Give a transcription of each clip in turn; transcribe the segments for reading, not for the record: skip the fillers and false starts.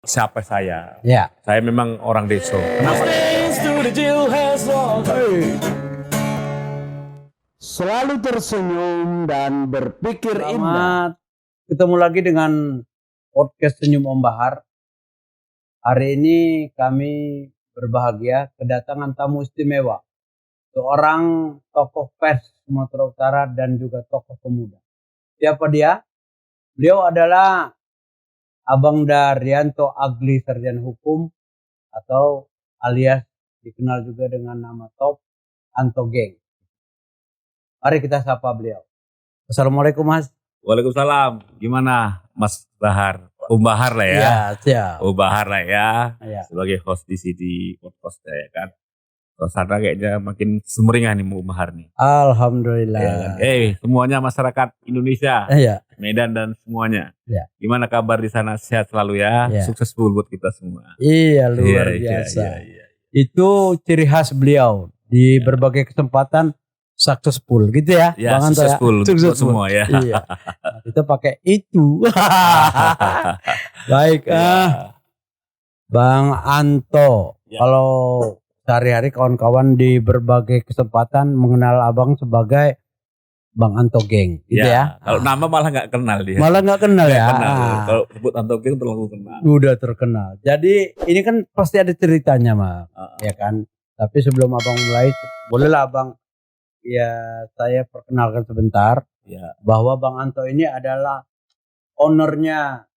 siapa saya. Ya. Saya memang orang Deso. Kenapa? Selalu tersenyum dan berpikir indah. Selamat ketemu lagi dengan podcast Senyum Om Bahar. Hari ini kami berbahagia kedatangan tamu istimewa, seorang tokoh pers Sumatera Utara dan juga tokoh pemuda. Siapa dia? Beliau adalah Abang Daryanto Agli, sarjana hukum atau alias dikenal juga dengan nama Top Anto Geng. Mari kita sapa beliau. Assalamualaikum Mas. Waalaikumsalam. Gimana Mas Bahar? Bahar lah ya. Iya, siap. Bahar lah ya. Iya. Sebagai host di sini podcast ya kan. Suasana kayaknya makin sumringah nih Bahar nih. Alhamdulillah. Ya kan? Semuanya masyarakat Indonesia, Iya. Medan dan semuanya. Iya. Gimana kabar di sana? Sehat selalu ya. Iya. Sukses buat kita semua. Iya, luar biasa. Itu ciri khas beliau di berbagai kesempatan successful gitu ya, Ya, Bang Anto ya. successful untuk semua ya. Iya. Nah, kita pakai itu. Baik, Bang Anto. Ya. Kalau sehari-hari kawan-kawan di berbagai kesempatan mengenal Abang sebagai Bang Anto Geng, gitu ya. Kalau nama malah nggak kenal dia. Malah nggak kenal Nggak ya. kenal. Kalau sebut Anto Geng terlalu kenal. Udah terkenal. Jadi ini kan pasti ada ceritanya, Mas. Ya kan. Tapi sebelum Abang mulai, bolehlah Abang ya saya perkenalkan sebentar. Ya. Bahwa Bang Anto ini adalah ownernya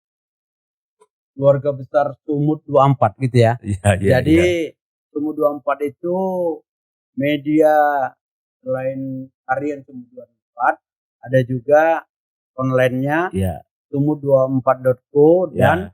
keluarga besar Sumut 24 gitu ya. Jadi Sumut 24 itu media selain harian Sumut 24, ada juga online-nya sumut24.co dan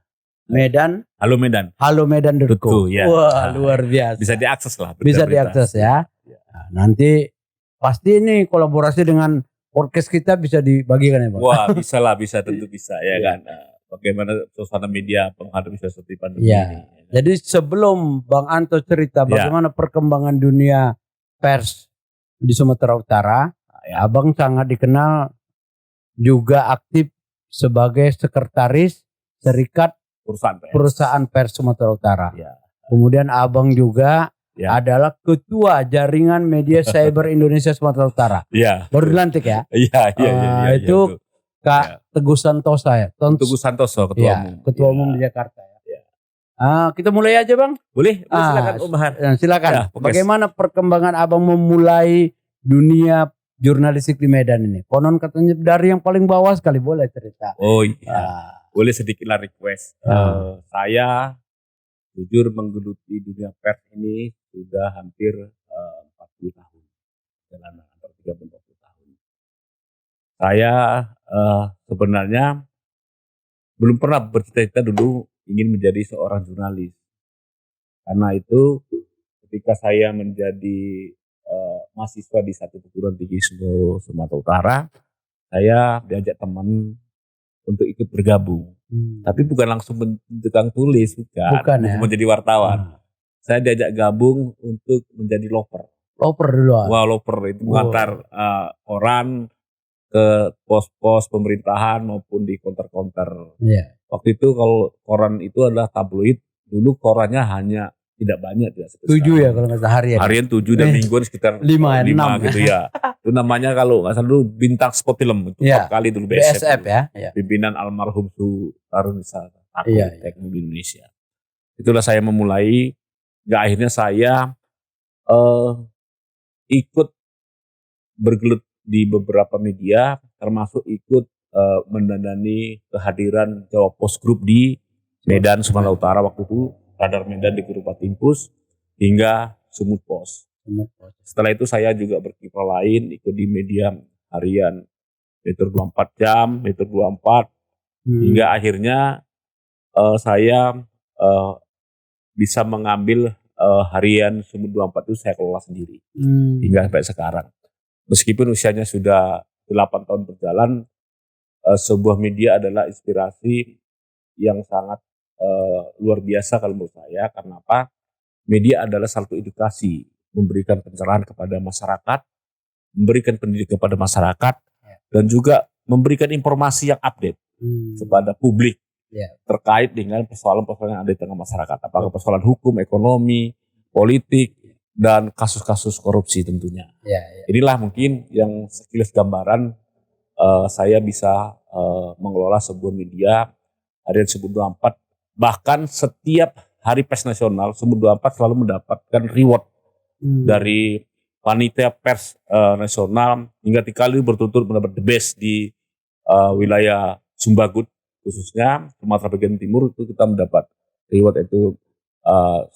Medan. Halo Medan. Halomedan.co. Ya. Wah, luar biasa. Bisa diakses lah. Bisa diakses ya. Nah, nanti pasti ini kolaborasi dengan podcast kita bisa dibagikan ya Bang. Wah, bisa lah, tentu bisa ya kan. Bagaimana suasana media menghadapi seperti pandemi ini. Jadi sebelum Bang Anto cerita bagaimana perkembangan dunia pers di Sumatera Utara, Abang sangat dikenal juga aktif sebagai sekretaris Serikat Perusahaan Pers Sumatera Utara. Ya. Kemudian Abang juga adalah ketua jaringan media cyber Indonesia Sumatera Utara. Iya. Baru dilantik ya? Iya. Itu Kak Teguh Santosa ya? Teguh Santoso, ketua umum di Jakarta ya. Kita mulai aja Bang. Boleh silakan Om Bahar. Silakan. Bagaimana perkembangan Abang memulai dunia jurnalistik di Medan ini? Konon katanya dari yang paling bawah sekali, boleh cerita? Oh iya. Boleh sedikitlah request. Saya jujur menggeluti dunia pers ini sudah hampir 40 tahun. Jalan antara 30 tahun. Saya sebenarnya belum pernah bercita-cita dulu ingin menjadi seorang jurnalis. Karena itu ketika saya menjadi mahasiswa di satu perguruan tinggi Sumatera Utara, saya diajak teman untuk ikut bergabung. Tapi bukan langsung tukang tulis, bukan menjadi wartawan. Saya diajak gabung untuk menjadi loper. Loper dulu. Wah, loper itu mengantar koran ke pos-pos pemerintahan maupun di counter-counter. Waktu itu kalau koran itu adalah tabloid, dulu korannya hanya tidak banyak ya. 7 ya kalau nggak salah harian. Harian 7 dan mingguan sekitar 5 gitu ya. Itu namanya kalau nggak salah dulu Bintang Spot Film itu 4 kali dulu BSF ya. Pimpinan almarhum Tarunisa Teknik Indonesia. Itulah saya memulai. Akhirnya saya ikut bergelut di beberapa media, termasuk ikut mendandani kehadiran Jawa Post Group di Medan Sumatera Utara waktu itu. Radar Medan di Kurupatimpus hingga Sumut Post. Setelah itu saya juga berkiprah lain ikut di media harian Metro 24 Jam, Metro 24 hingga akhirnya saya bisa mengambil harian Sumut 24 itu saya kelola sendiri hingga sampai sekarang. Meskipun usianya sudah 8 tahun berjalan, sebuah media adalah inspirasi yang sangat luar biasa kalau menurut saya. Karena apa? Media adalah satu edukasi, memberikan pencerahan kepada masyarakat, memberikan pendidikan kepada masyarakat, dan juga memberikan informasi yang update kepada publik. terkait dengan persoalan-persoalan yang ada di tengah masyarakat. Apakah persoalan hukum, ekonomi, politik, dan kasus-kasus korupsi tentunya. Inilah mungkin yang sekilas gambaran saya bisa mengelola sebuah media harian Sumut 24. Bahkan setiap hari pers nasional Sumut 24 selalu mendapatkan reward dari panitia pers nasional hingga 3 kali berturut-turut mendapat the best di wilayah Sumbagut, khususnya Sumatera bagian timur. Itu kita mendapat reward itu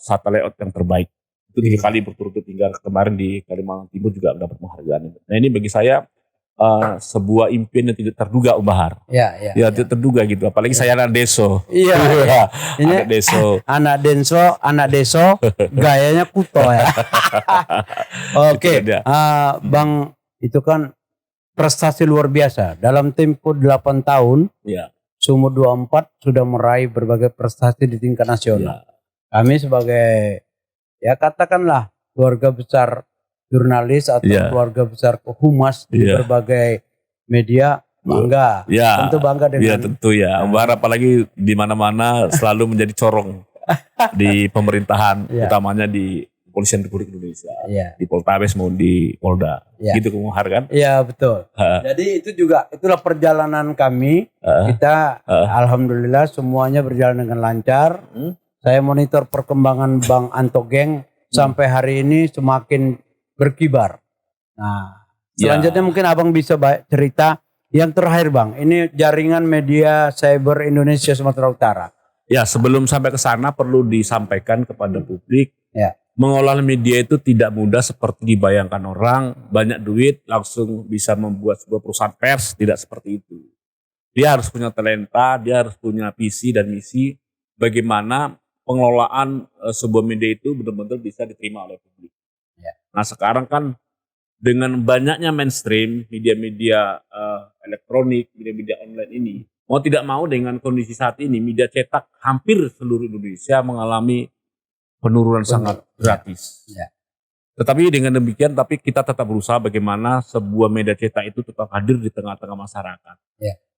satu layout yang terbaik. Itu 3 kali berturut-turut, hingga kemarin di Kalimantan Timur juga mendapat penghargaan. Nah, ini bagi saya sebuah impian yang tidak terduga, Bahar. Tidak terduga gitu. Apalagi saya anak deso. Ini anak deso, gayanya kuto ya. Oke, Bang, itu kan prestasi luar biasa. Dalam tempo 8 tahun, Sumut 24 sudah meraih berbagai prestasi di tingkat nasional. Kami sebagai, ya katakanlah, keluarga besar jurnalis atau keluarga besar humas di berbagai media, bangga. Tentu bangga dengan. Iya tentu ya. Bahar apalagi di mana-mana selalu menjadi corong di pemerintahan, utamanya di Kepolisian Republik Indonesia, di Poltabes maupun di Polda, gitu Bahar kan? Iya betul. Jadi itulah perjalanan kami. Kita alhamdulillah semuanya berjalan dengan lancar. Saya monitor perkembangan Bang Anto Geng sampai hari ini semakin berkibar. Nah, selanjutnya mungkin Abang bisa cerita yang terakhir, Bang. Ini jaringan media cyber Indonesia Sumatera Utara. Ya, sebelum sampai ke sana perlu disampaikan kepada publik. Mengolah media itu tidak mudah seperti dibayangkan orang, banyak duit langsung bisa membuat sebuah perusahaan pers, tidak seperti itu. Dia harus punya talenta, dia harus punya visi dan misi bagaimana pengelolaan sebuah media itu benar-benar bisa diterima oleh publik. Nah, sekarang kan dengan banyaknya mainstream media-media elektronik, media-media online ini, mau tidak mau dengan kondisi saat ini media cetak hampir seluruh Indonesia mengalami penurunan sangat gratis. Tetapi dengan demikian, tapi kita tetap berusaha bagaimana sebuah media cetak itu tetap hadir di tengah-tengah masyarakat.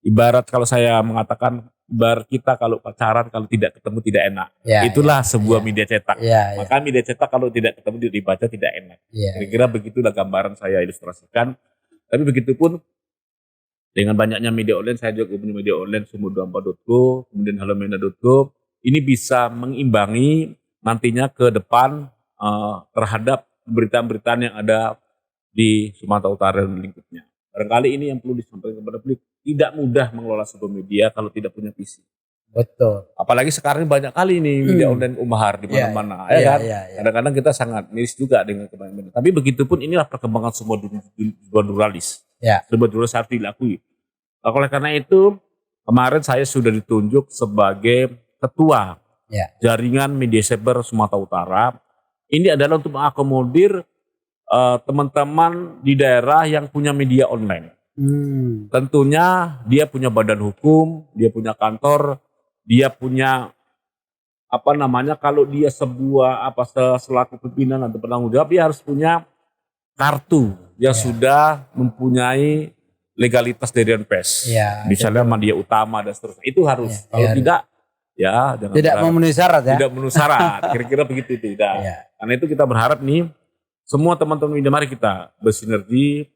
Ibarat kalau saya mengatakan, ibarat kita kalau pacaran kalau tidak ketemu tidak enak. Itulah sebuah media cetak. Maka media cetak kalau tidak ketemu dibaca tidak enak. Kira-kira begitulah gambaran saya ilustrasikan. Tapi begitupun dengan banyaknya media online, saya juga punya media online sumut24.co, kemudian halomena.co. Ini bisa mengimbangi nantinya ke depan terhadap pemberitaan-pemberitaan yang ada di Sumatera Utara dan lingkupnya. Barangkali ini yang perlu disampaikan kepada publik, tidak mudah mengelola sebuah media kalau tidak punya visi. Betul. Apalagi sekarang ini banyak kali nih media online Bahar di mana-mana. Kadang-kadang kita sangat miris juga dengan kebanyakan. Tapi begitupun inilah perkembangan sebuah jurnalis. Sebuah jurnalis harus diakui. Oleh karena itu, kemarin saya sudah ditunjuk sebagai ketua jaringan media cyber Sumatera Utara. Ini adalah untuk mengakomodir teman-teman di daerah yang punya media online. Tentunya dia punya badan hukum, dia punya kantor, dia punya kalau dia sebuah selaku pimpinan atau penanggung jawab, dia harus punya kartu yang sudah mempunyai legalitas dari DNPS. Misalnya media utama dan seterusnya. Itu harus. Kalau tidak, tidak memenuhi syarat ya. Tidak memenuhi syarat. Kira-kira begitu itu. Karena itu kita berharap nih semua teman-teman media, mari kita bersinergi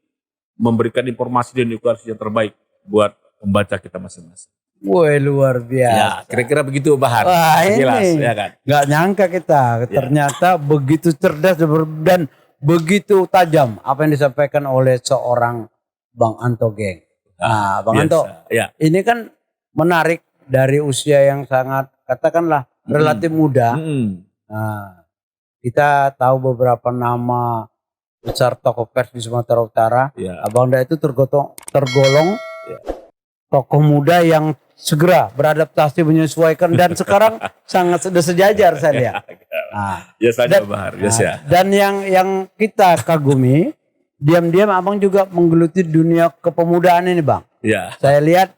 memberikan informasi dan edukasi yang terbaik buat pembaca kita masing-masing. Woi, luar biasa. Kira-kira begitu Bahar. Jelas, ya kan? Gak nyangka kita, ternyata begitu cerdas dan begitu tajam apa yang disampaikan oleh seorang Bang Anto Geng. Nah, Bang Anto, ini kan menarik dari usia yang sangat katakanlah relatif muda. Nah, kita tahu beberapa nama besar tokoh pers di Sumatera Utara. Abang Da itu tergolong tokoh muda yang segera beradaptasi, menyesuaikan, dan sekarang sangat sudah sejajar saya lihat. Bahar. Dan yang kita kagumi, diam-diam Abang juga menggeluti dunia kepemudaan ini, Bang. Saya lihat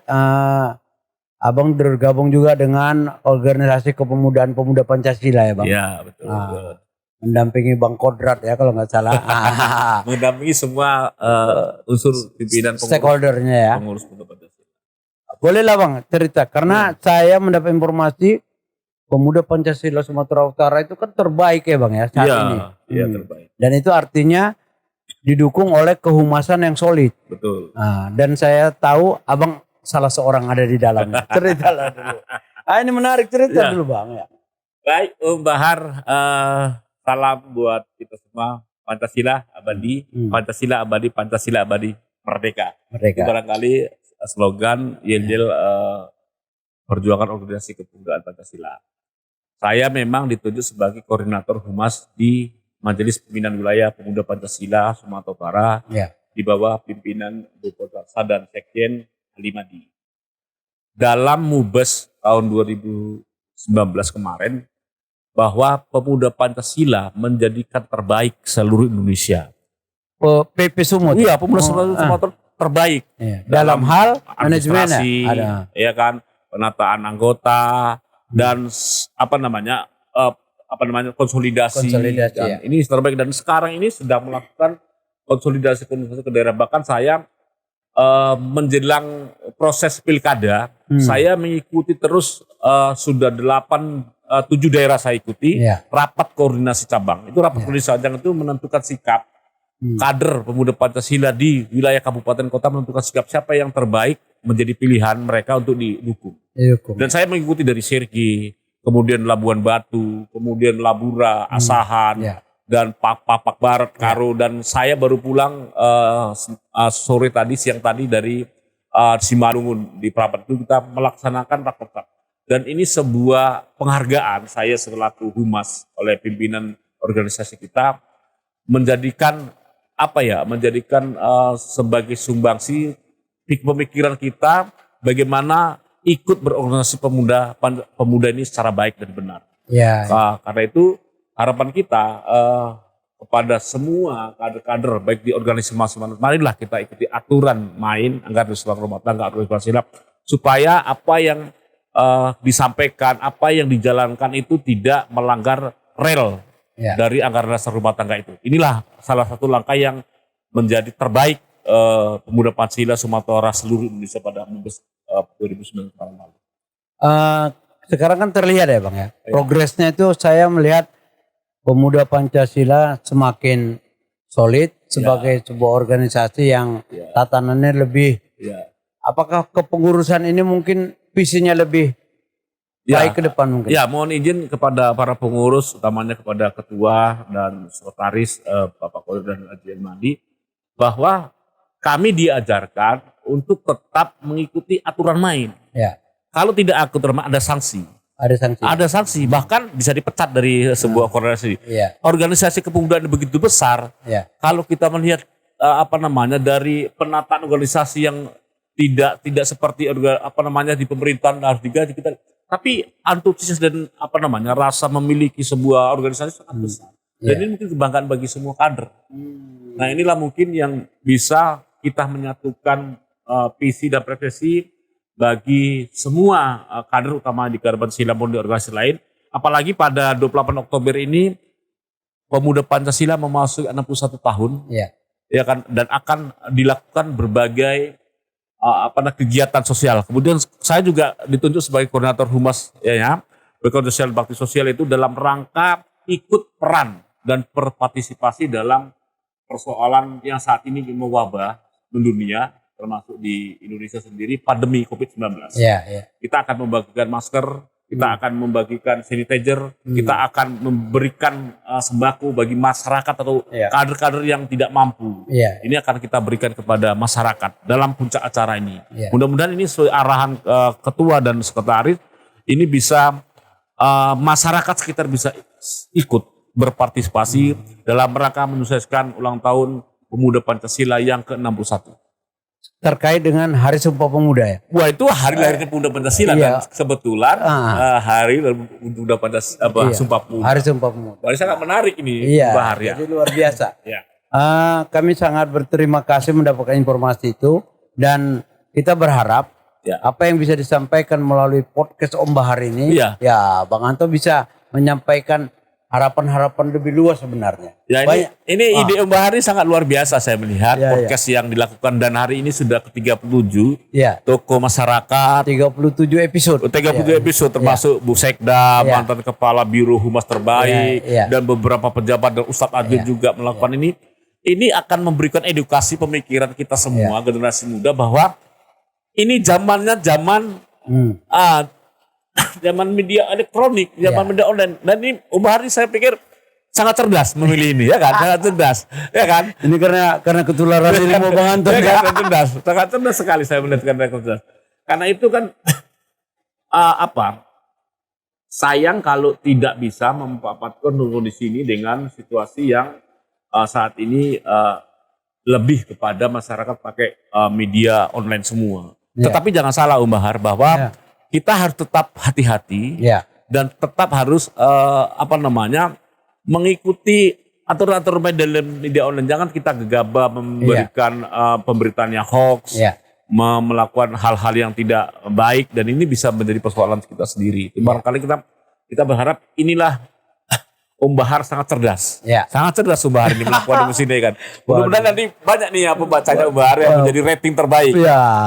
Abang bergabung juga dengan organisasi kepemudaan pemuda Pancasila ya, Bang. Betul. Mendampingi Bang Kodrat ya kalau nggak salah. Mendampingi semua unsur pimpinan stakeholdernya ya. Pengurus pemuda Pancasila. Bolehlah Bang cerita karena saya mendapat informasi pemuda Pancasila Sumatera Utara itu kan terbaik ya Bang ya saat ini. Iya terbaik. Dan itu artinya didukung oleh kehumasan yang solid. Betul. Nah, dan saya tahu Abang salah seorang ada di dalamnya. Ceritalah dulu. Ini menarik cerita dulu Bang ya. Baik, Bahar, salam buat kita semua. Pancasila abadi, Pancasila abadi, Pancasila abadi, merdeka. Itu barangkali slogan yel-yel perjuangan organisasi kepemudaan Pancasila. Saya memang ditunjuk sebagai koordinator humas di Majelis Pimpinan Wilayah Pemuda Pancasila Sumatera Utara di bawah pimpinan Bapak Darsa dan Sekjen Halimadi. Dalam Mubes tahun 2019 kemarin, bahwa pemuda Pancasila menjadikan terbaik seluruh Indonesia. PP Sumut. Iya, pemuda Sumatera terbaik. Dalam hal manajemen ada. Ya kan, penataan anggota dan konsolidasi dan ini terbaik, dan sekarang ini sedang melakukan konsolidasi ke daerah. Bahkan saya menjelang proses pilkada, saya mengikuti terus sudah 7 daerah saya ikuti rapat koordinasi cabang. Itu rapat koordinasi cabang itu menentukan sikap kader pemuda Pancasila di wilayah kabupaten kota, menentukan sikap siapa yang terbaik menjadi pilihan mereka untuk didukung. Dan saya mengikuti dari Sirgi, kemudian Labuan Batu, kemudian Labura, Asahan, dan Papak Barat, Karo, dan saya baru pulang siang tadi dari Simalungun. Di rapat itu kita melaksanakan rapat. Dan ini sebuah penghargaan saya selaku humas oleh pimpinan organisasi kita, menjadikan sebagai sumbangsi pemikiran kita bagaimana ikut berorganisasi pemuda ini secara baik dan benar. Karena itu harapan kita kepada semua kader-kader baik di organisasi masing-masing, marilah kita ikuti aturan main anggaran dasar rumah tangga organisasi supaya apa yang disampaikan, apa yang dijalankan itu tidak melanggar rel dari anggaran dasar rumah tangga itu. Inilah salah satu langkah yang menjadi terbaik pemuda Pancasila Sumatera seluruh Indonesia pada Mubes 2019 tahun lalu. Sekarang kan terlihat ya Bang ya, progresnya itu saya melihat pemuda Pancasila semakin solid sebagai sebuah organisasi yang tatanannya lebih. Apakah kepengurusan ini mungkin visinya lebih baik ke depan mungkin? Ya, mohon izin kepada para pengurus, utamanya kepada ketua dan sekretaris Bapak Kodir dan Haji Madi, bahwa kami diajarkan untuk tetap mengikuti aturan main. Kalau tidak aturan main ada sanksi. Ada sanksi, bahkan bisa dipecat dari sebuah organisasi. Organisasi kepemudaan begitu besar. Kalau kita melihat dari penataan organisasi yang tidak seperti di pemerintahan harus digaji kita, tapi antusias dan rasa memiliki sebuah organisasi sangat besar. Dan ini mungkin kebanggaan bagi semua kader. Nah, inilah mungkin yang bisa kita menyatukan visi dan preferensi bagi semua kader, utama di Garban Pancasila maupun di organisasi lain. Apalagi pada 28 Oktober ini pemuda Pancasila memasuki 61 tahun. Ya kan, dan akan dilakukan berbagai kegiatan sosial. Kemudian saya juga ditunjuk sebagai koordinator humas berkegiatan sosial bakti sosial itu dalam rangka ikut peran dan berpartisipasi dalam persoalan yang saat ini mewabah mendunia, termasuk di Indonesia sendiri, pandemi COVID-19. Kita akan membagikan masker, kita akan membagikan sanitizer, kita akan memberikan sembako bagi masyarakat atau kader-kader yang tidak mampu. Ini akan kita berikan kepada masyarakat dalam puncak acara ini. Mudah-mudahan ini sesuai arahan ketua dan sekretaris, ini bisa masyarakat sekitar bisa ikut berpartisipasi dalam rangka menyukseskan ulang tahun Pemuda Pancasila yang ke-61. Terkait dengan Hari Sumpah Pemuda ya? Wah, itu hari lahirnya Pemuda Pancasila dan kebetulan hari Pemuda Pancasila Sumpah Pemuda. Hari Sumpah Pemuda. Wah, sangat menarik ini Bahar ya. Jadi luar biasa. Kami sangat berterima kasih mendapatkan informasi itu, dan kita berharap apa yang bisa disampaikan melalui podcast Om Bahar ini, Bang Anto bisa menyampaikan harapan-harapan lebih luas sebenarnya. Ya ini ide Om Bahar ini sangat luar biasa saya melihat Ya, podcast yang dilakukan dan hari ini sudah ke-37 Ya, tokoh masyarakat 37 episode. 37 episode termasuk Bu Sekda, Ya. mantan kepala Biro Humas terbaik Ya, ya. dan beberapa pejabat dan Ustadz Adil juga melakukan ini. Ini akan memberikan edukasi pemikiran kita semua generasi muda bahwa ini zamannya zaman zaman media elektronik, zaman media online. Dan ini Om Bahar ini saya pikir sangat cerdas memilih ini, ya kan? Sangat cerdas, ya kan? Ini karena ketularan ini mau Bang Anton Ya ya. kan? Sangat cerdas sekali saya melihat karena cerdas. Karena itu kan sayang kalau tidak bisa memanfaatkan kondisi ini dengan situasi yang saat ini lebih kepada masyarakat pakai media online semua. Ya. Tetapi jangan salah Om Bahar bahwa Ya. kita harus tetap hati-hati Ya. dan tetap harus mengikuti aturan-aturan media online. Jangan kita gegabah memberikan pemberitaan yang hoax, Ya. melakukan hal-hal yang tidak baik, dan ini bisa menjadi persoalan kita sendiri. Barangkali kita berharap inilah Om Bahar sangat cerdas. Ya. Sangat cerdas Om Bahar ini melakukan di sini kan. Mudah-mudahan nanti banyak nih pembacanya Om Bahar yang menjadi rating terbaik.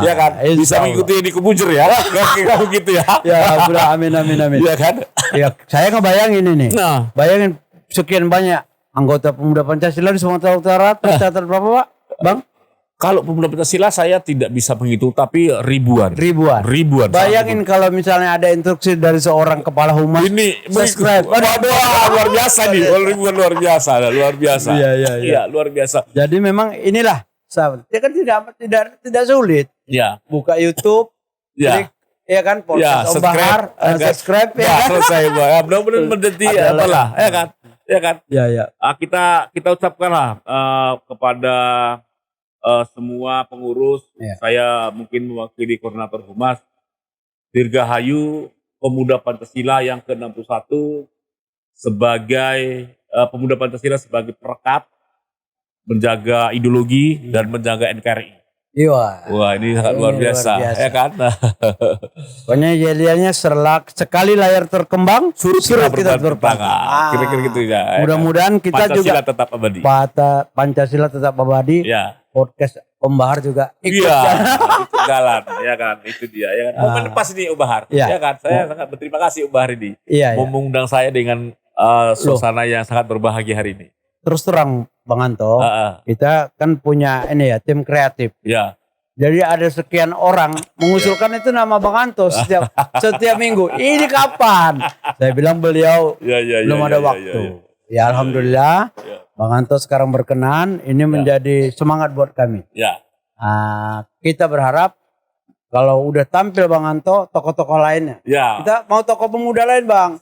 Ya kan? Bisa mengikuti di Kebujur ya. Kayak begitu ya. Ya, udah amin. Iya kan? Ya, saya ngebayangin ini. Nah, Bayangin sekian banyak anggota Pemuda Pancasila di Sumatera Utara tercatat berapa, Pak? Bang? kalau pemuda Pancasila saya tidak bisa menghitung, tapi ribuan. Ribuan. Bayangin kalau misalnya ada instruksi dari seorang kepala humas. Ini subscribe. Waduh, luar biasa nih. Ribuan luar biasa. Iya, luar biasa. Jadi memang inilah sahabat. Ya kan tidak sulit. Ya. Buka YouTube, Ya. klik, ya kan, podcast Om Bahar, subscribe ya. Ya, selesai, Bang. Ya, benar-benar menjadi apalah, ya kan? Ya kan? Ya. Kita ucapkanlah kepada semua pengurus, saya mungkin mewakili koordinator Humas, Dirgahayu Pemuda Pancasila yang ke-61 sebagai Pemuda Pancasila sebagai perekat menjaga ideologi dan menjaga NKRI. Iya. Wah, ini sangat luar biasa, ya kan? Pokoknya jadiannya sekali layar terkembang, surut kita berpangkat. Kira-kira gitu ya. Mudah-mudahan kita Pancasila juga tetap abadi. Pancasila tetap abadi. Ya. Podcast Om Bahar juga ikut Iya, jalan. ikut jalan, ya kan? Itu dia, ya kan? Momen pas ini Om Bahar, Iya. ya kan? Saya sangat berterima kasih Om Bahar ini, Iya. mengundang saya dengan suasana yang sangat berbahagia hari ini. Terus terang Bang Anto, kita kan punya ini ya, tim kreatif. Ya. Jadi ada sekian orang mengusulkan itu nama Bang Anto setiap minggu. Ini kapan? Saya bilang beliau belum ada waktu. Ya alhamdulillah, Bang Anto sekarang berkenan. Ini menjadi semangat buat kami. Ya. Kita berharap kalau udah tampil Bang Anto, tokoh-tokoh lainnya. Ya. Kita mau tokoh pemuda lain Bang.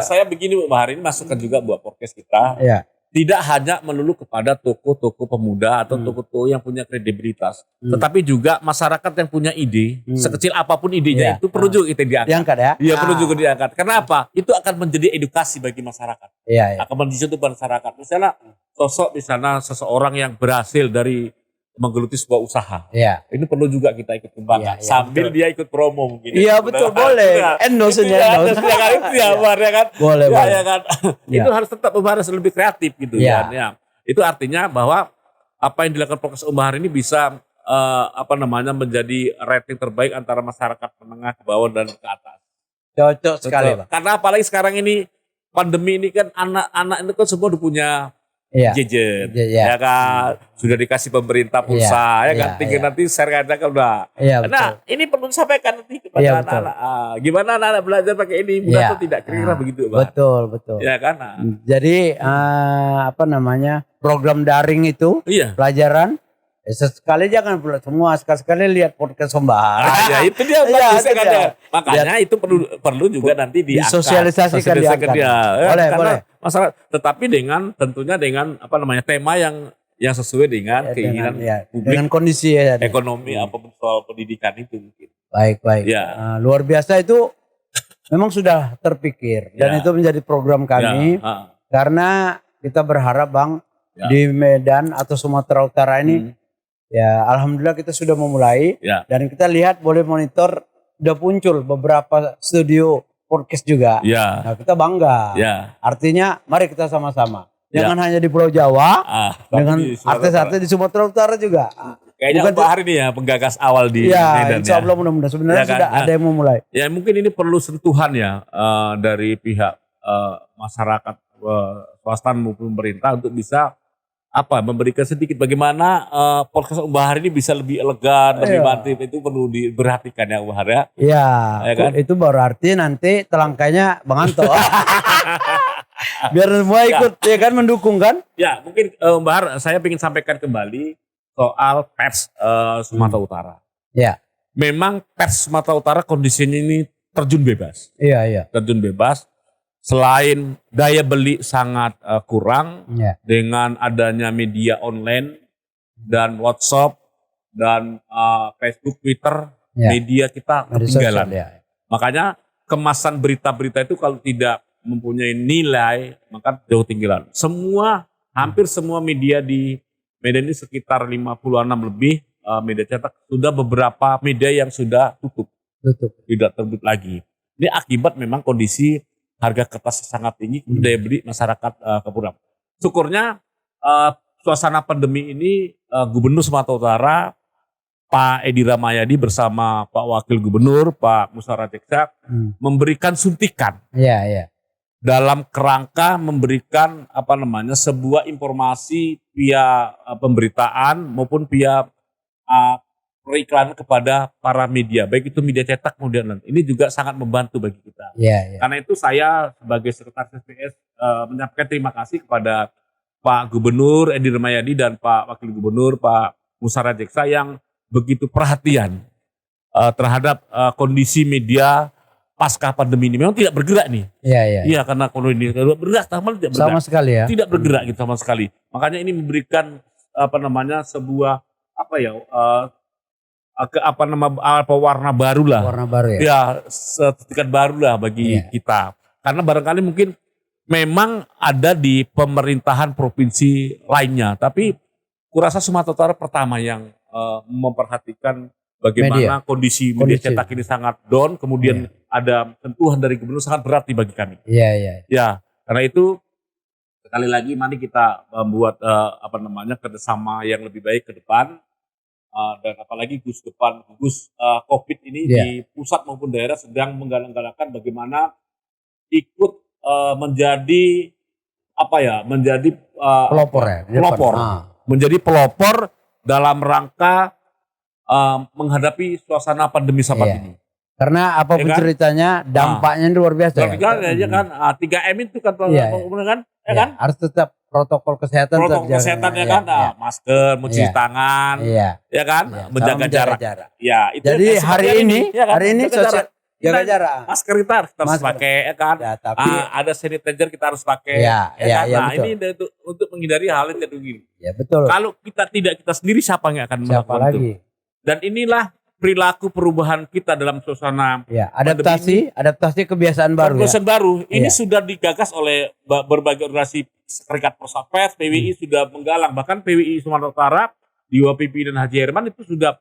Saya begini Bu Bahar, ini masukan juga buat podcast kita. Ya. Tidak hanya melulu kepada tokoh-tokoh pemuda atau tokoh-tokoh yang punya kredibilitas, tetapi juga masyarakat yang punya ide, sekecil apapun idenya itu perlu juga kita diangkat. Diangkat ya? Iya, perlu juga diangkat. Kenapa? Itu akan menjadi edukasi bagi masyarakat. Iya. Akan menjadi contoh masyarakat. Misalnya sosok seseorang yang berhasil dari menggeluti sebuah usaha. Iya. Ini perlu juga kita ikut kembangkan sambil dia ikut promo mungkin. Iya betul, boleh. Endorse-nya. kan? Boleh. Ya kan? Itu harus tetap harus lebih kreatif gitu kan. Ya. Itu artinya bahwa apa yang dilakukan podcast Om Bahar ini bisa menjadi rating terbaik antara masyarakat menengah ke bawah dan ke atas. Cocok sekali, Pak. Karena apalagi sekarang ini pandemi ini kan anak-anak itu kan semua udah punya gadget, ya kan, sudah dikasih pemerintah pulsa, ya kan, tinggal nanti share aja kan udah. Nah, ini perlu disampaikan nanti kepada anak-anak. Gimana anak-anak belajar pakai ini, mudah atau tidak, kira-kira begitu, Pak. Betul. Ya kan. Jadi program daring itu, pelajaran. Sekali jangan pula semua, sekali lihat podcast Om Bahar. Ya itu dia makanya itu perlu juga nanti disosialisasikan boleh. Masalah, tetapi tentunya dengan tema yang sesuai dengan keinginan publik, dengan kondisi ekonomi apapun soal pendidikan itu mungkin. Baik. Ya. Luar biasa itu memang sudah terpikir dan itu menjadi program kami karena kita berharap Bang di Medan atau Sumatera Utara ini ya alhamdulillah kita sudah memulai dan kita lihat boleh monitor udah muncul beberapa studio podcast juga. Ya. Nah, kita bangga. Ya. Artinya mari kita sama-sama. Ya. Jangan hanya di Pulau Jawa, Tapi dengan di Sumatera artis-artis di Sumatera Utara juga. Kayaknya Bukan Pak Hari ini ya penggagas awal di Medan insya ya. Allah mudah-mudahan. Sebenarnya Ya kan? sudah ada yang mau mulai. Ya mungkin ini perlu sentuhan ya dari pihak masyarakat swasta maupun pemerintah untuk bisa memberikan sedikit bagaimana podcast Om Bahar ini bisa lebih elegan, lebih mantap, itu perlu diperhatikan ya Om Bahar ya. Iya, Ya kan? itu berarti nanti telangkanya Bang Anto. Biar semua ikut ya kan mendukung kan? Ya mungkin Om Bahar saya ingin sampaikan kembali soal pers Sumatera Utara. Ya. Memang pers Sumatera Utara kondisinya ini terjun bebas. Iya. Terjun bebas. Selain daya beli sangat kurang dengan adanya media online dan WhatsApp dan Facebook, Twitter, media kita ketinggalan. Makanya kemasan berita-berita itu kalau tidak mempunyai nilai maka jauh ketinggalan. Hampir semua media di Medan ini sekitar 56 lebih media cetak, sudah beberapa media yang sudah tutup. Tidak terbit lagi. Ini akibat memang kondisi harga kertas sangat tinggi, daya beli masyarakat kekurang. Syukurnya suasana pandemi ini Gubernur Sumatera Utara Pak Edi Rahmayadi bersama Pak Wakil Gubernur Pak Musara Jeksa memberikan suntikan. Dalam kerangka memberikan sebuah informasi via pemberitaan maupun via periklan kepada para media, baik itu media cetak kemudian ini juga sangat membantu bagi kita. Karena itu saya sebagai sekretaris SPS menyampaikan terima kasih kepada Pak Gubernur Edi Rahmayadi dan Pak Wakil Gubernur Pak Musara Jeksa yang begitu perhatian terhadap kondisi media pasca pandemi ini. Memang tidak bergerak nih. Iya karena kondisi bergerak tidak bergerak. Sama sekali ya. Tidak bergerak gitu sama sekali. Makanya ini memberikan sebuah warna baru lah. Warna baru ya. Ya, sertifikat baru lah bagi kita. Karena barangkali mungkin memang ada di pemerintahan provinsi lainnya, tapi kurasa Sumatera Utara pertama yang memperhatikan bagaimana kondisi media cetak ini sangat down, kemudian ada sentuhan dari gubernur sangat berarti bagi kami. Ya, karena itu sekali lagi mari kita membuat kerjasama yang lebih baik ke depan. Dan apalagi gugus COVID ini di pusat maupun daerah sedang menggalang-galangkan bagaimana ikut menjadi menjadi pelopor dalam rangka menghadapi suasana pandemi saat ini. Karena apapun ceritanya dampaknya luar biasa. Kan 3M itu kan harus tetap protokol kesehatan masker, mencuci tangan, menjaga jarak. Ya, itu jadi hari ini jaga jarak. Masker kita harus pakai, tapi ada sanitizer kita harus pakai, ini untuk menghindari hal yang kayak begini. Betul. Kalau kita sendiri siapa yang akan melakukan itu? Dan inilah perilaku perubahan kita dalam suasana adaptasi kebiasaan baru. Ini sudah digagas oleh berbagai organisasi, Serikat Persatuan Pers, PWI sudah menggalang, bahkan PWI Sumatera Utara di bawah pimpinan Haji Herman itu sudah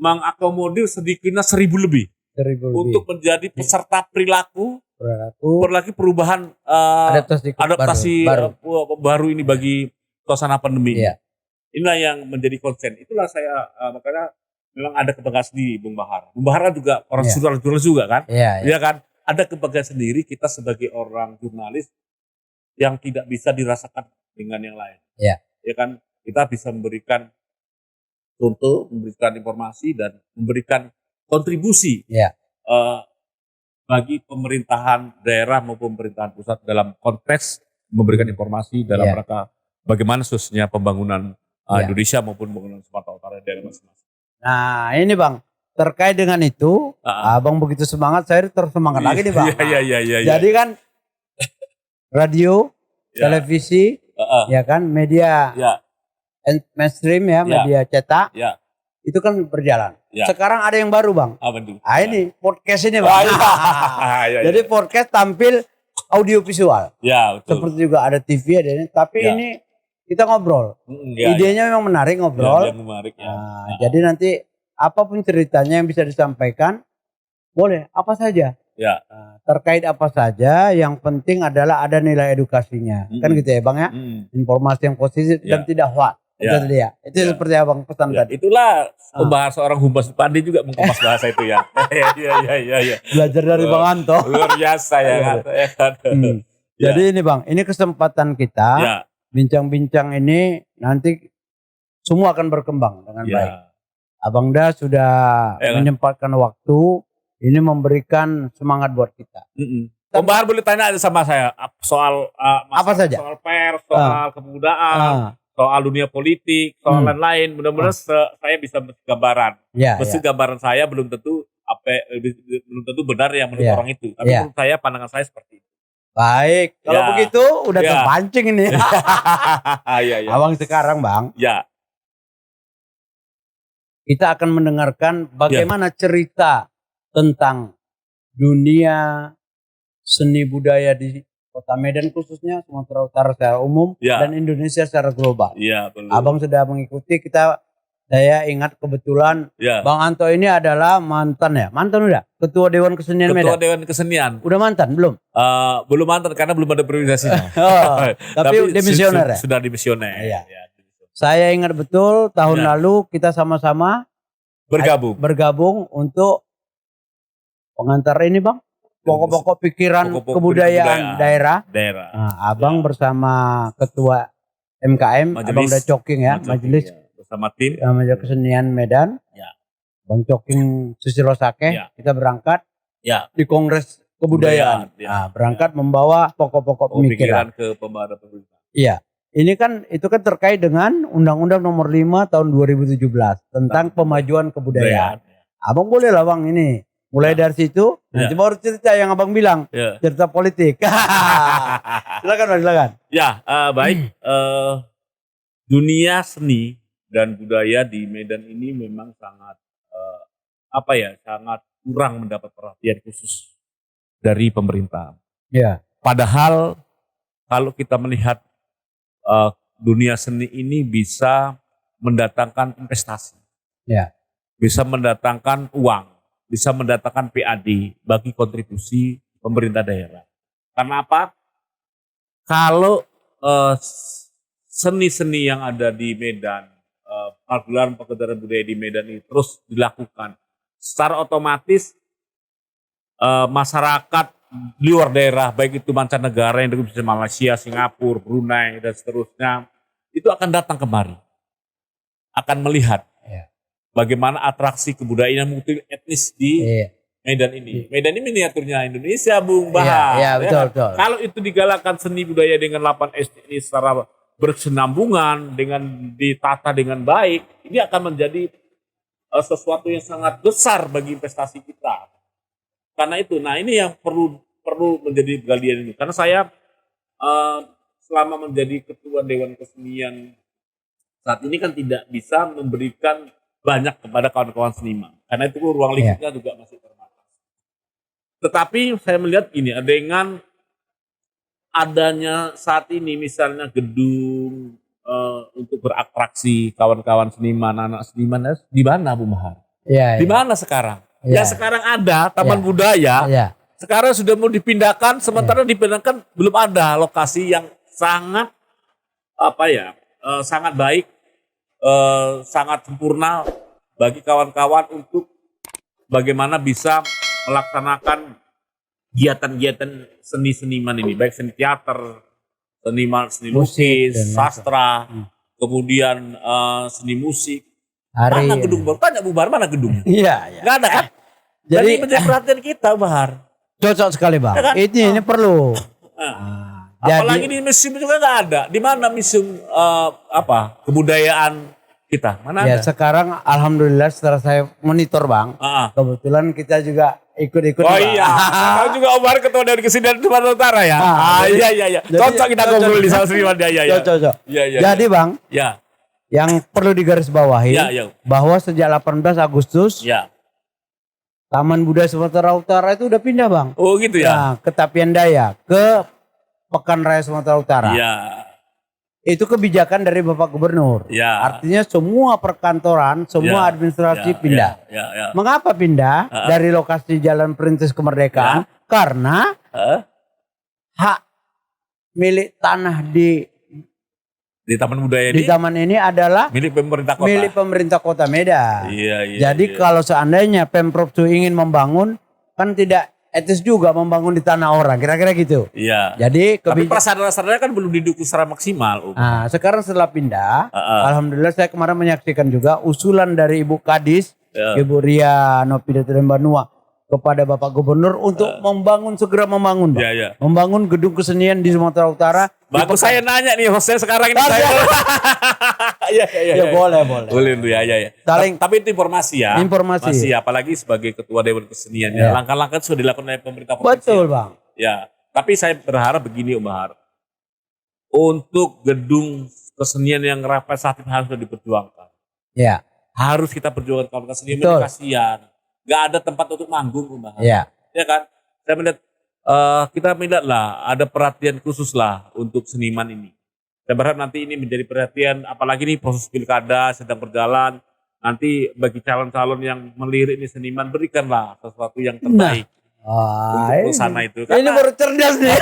mengakomodir sedikitnya 1.000 lebih untuk menjadi peserta perilaku perubahan adaptasi baru ini bagi suasana pandemi. Inilah yang menjadi konsen. Itulah saya makanya memang ada kebanggaan sendiri Bung Bahar. Bung Bahar kan juga orang jurnalis juga kan? Iya kan? Ada kebanggaan sendiri kita sebagai orang jurnalis yang tidak bisa dirasakan dengan yang lain. Ya kan? Kita bisa memberikan contoh, memberikan informasi dan memberikan kontribusi bagi pemerintahan daerah maupun pemerintahan pusat dalam konteks memberikan informasi dalam rangka bagaimana khususnya pembangunan Indonesia maupun pembangunan Sumatera Utara daerah masing-masing. Nah ini Bang, terkait dengan itu, Abang begitu semangat, saya tersemangat lagi nih Bang. Jadi kan radio, televisi, media mainstream media cetak, itu kan berjalan. Sekarang ada yang baru Bang. Ini podcast ini Bang. Jadi podcast tampil audio visual. Seperti juga ada TV, ada ini, tapi ini kita ngobrol. Idenya memang menarik ngobrol. Jadi nanti apapun ceritanya yang bisa disampaikan, boleh apa saja. Ya. Nah, terkait apa saja, yang penting adalah ada nilai edukasinya. Kan gitu ya Bang ya. Informasi yang positif dan tidak hoax. Itu tadi ya. Itu seperti Abang pesan tadi. Itulah pembahas seorang Humas Pandi juga mengemas bahasa itu ya. Iya. Belajar dari Bang Anto. Luar biasa ya kan. Jadi ini Bang, ini kesempatan kita bincang-bincang ini nanti semua akan berkembang dengan baik. Abang Da sudah menyempatkan waktu ini memberikan semangat buat kita. Om Bahar boleh tanya sama saya soal apa saja? Soal pers, soal kepemudaan, soal dunia politik, soal lain-lain. Mudah-mudahan saya bisa memberi gambaran. Meski gambaran saya belum tentu benar yang menurut orang itu. Tapi menurut saya, pandangan saya seperti itu. Baik, kalau begitu udah terpancing ini. Iya. Abang sekarang Bang. Ya. Kita akan mendengarkan bagaimana cerita tentang dunia seni budaya di Kota Medan khususnya, Sumatera Utara secara umum, dan Indonesia secara global. Abang sudah mengikuti, saya ingat kebetulan Bang Anto ini adalah mantan udah Ketua Dewan Kesenian Medan. Ketua Dewan Kesenian. Udah mantan belum? Belum mantan karena belum ada priorisasinya. Tapi demisioner ya? Sudah dimisioner. Saya ingat betul tahun lalu kita sama-sama bergabung untuk pengantar ini Bang. Pokok-pokok pikiran kebudayaan daerah. Nah, Abang bersama Ketua MKM, Abang Da Coking ya, Majelis bersama tim Majelis Kesenian Medan. Bang Coking Susilo Sake, kita berangkat di Kongres Kebudayaan. Berangkat membawa pokok-pokok pemikiran ke pembahasan pemerintah. Iya. Ini kan itu kan terkait dengan Undang-Undang Nomor 5 Tahun 2017 tentang pemajuan kebudayaan. Abang boleh lah Bang ini. Mulai dari situ, nanti baru cerita yang Abang bilang, cerita politik. Silakan. Ya, baik. Dunia seni dan budaya di Medan ini memang sangat sangat kurang mendapat perhatian khusus dari pemerintah. Padahal kalau kita melihat dunia seni ini bisa mendatangkan investasi, bisa mendatangkan uang, bisa mendatangkan PAD bagi kontribusi pemerintah daerah. Karena apa? Kalau seni-seni yang ada di Medan, pagelaran budaya di Medan ini terus dilakukan, secara otomatis masyarakat di luar daerah, baik itu mancanegara yang dari Malaysia, Singapura, Brunei, dan seterusnya, itu akan datang kemari, akan melihat bagaimana atraksi kebudayaan multi etnis di Medan ini. Medan ini miniaturnya Indonesia, Bung Bahar. Betul. Kalau itu digalakkan seni budaya dengan 8 ini secara bersenambungan, dengan ditata dengan baik, ini akan menjadi sesuatu yang sangat besar bagi investasi kita. Karena itu, ini yang perlu menjadi galian ini. Karena saya selama menjadi ketua Dewan Kesenian saat ini kan tidak bisa memberikan banyak kepada kawan-kawan seniman. Karena itu ruang lingkupnya juga masih terbatas. Tetapi saya melihat ini, dengan adanya saat ini misalnya gedung untuk beratraksi kawan-kawan seniman, anak seniman, di mana Bu Mahar? Di mana sekarang? Sekarang ada Taman Budaya. Sekarang sudah mau dipindahkan, sementara dipindahkan belum ada lokasi yang sangat sangat baik, sangat sempurna bagi kawan-kawan untuk bagaimana bisa melaksanakan kegiatan-kegiatan seni-seniman ini, baik seni teater, seni lukis, sastra, kemudian seni musik. Mana gedung baru? Tanya Bu Bahar, mana gedung? Nggak ada kan? Jadi menjadi perhatian kita, Bahar. Cocok sekali Bang. Ini perlu. Apalagi di museum juga nggak ada. Di mana museum kebudayaan kita? Mana ada? Sekarang alhamdulillah setelah saya monitor Bang, kebetulan kita juga ikut-ikut. Oh iya, kamu juga Om Bahar ketua Dewan Kesenian Sumatera Utara ya? Iya. Cocok kita ngobrol di sama seniman ya. Cocok. Jadi Bang, yang perlu digarisbawahi bahwa sejak 18 Agustus Taman Budaya Sumatera Utara itu udah pindah Bang. Oh gitu ya? Ke Tapian Daya, ke Pekan Raya Sumatera Utara. Itu kebijakan dari Bapak Gubernur. Ya. Artinya semua perkantoran, semua administrasi pindah. Ya. Mengapa pindah dari lokasi Jalan Perintis Kemerdekaan? Karena hak milik tanah di Taman Budaya di ini taman ini adalah milik pemerintah kota. milik pemerintah Kota Medan. Iya. Jadi kalau seandainya Pemprov itu ingin membangun, kan tidak etis juga membangun di tanah orang, kira-kira gitu. Iya. Jadi Tapi prasarana-prasaranya kan belum didukung secara maksimal. Nah, sekarang setelah pindah, alhamdulillah saya kemarin menyaksikan juga usulan dari Ibu Kadis, Ibu Ria Nopidatirembanua kepada Bapak Gubernur untuk segera membangun, Pak. Iya. Membangun gedung kesenian di Sumatera Utara. Bagus saya nanya nih hostnya sekarang ini saya. Iya. Boleh. Boleh ya. Saling- Tapi itu informasi ya. Informasi. Masih apalagi sebagai ketua Dewan Kesenian ya. Langkah-langkah sudah dilakukan oleh pemerintah provinsi. Betul, Bang. Ya. Tapi saya berharap begini Om Bahar. Untuk gedung kesenian yang representatif harus diperjuangkan. Ya. Harus kita perjuangkan kawan kesenian. Betul. Kasihan. Gak ada tempat untuk manggung Om Bahar. Ya. Ya kan? Saya melihat kita melihat lah ada perhatian khusus lah untuk seniman ini. Saya berharap nanti ini menjadi perhatian, apalagi nih proses pilkada sedang berjalan. Nanti bagi calon-calon yang melirik ini seniman, berikanlah sesuatu yang terbaik untuk sana itu. Ini baru cerdas nih.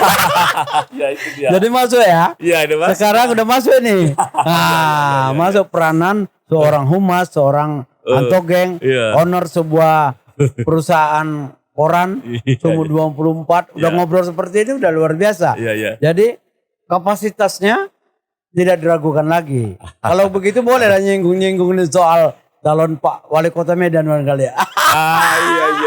Ya itu dia. Jadi masuk ya. Iya, ada Mas. Sekarang udah masuk nih. Nah, masuk peranan seorang humas, seorang antogeng, Iya. owner sebuah perusahaan koran, Sumur 24, udah ngobrol seperti ini udah luar biasa. Iya. Jadi kapasitasnya tidak diragukan lagi. Kalau begitu boleh lah nyinggung-nyinggung nih soal calon Pak Wali Kota Medan barangkali ya.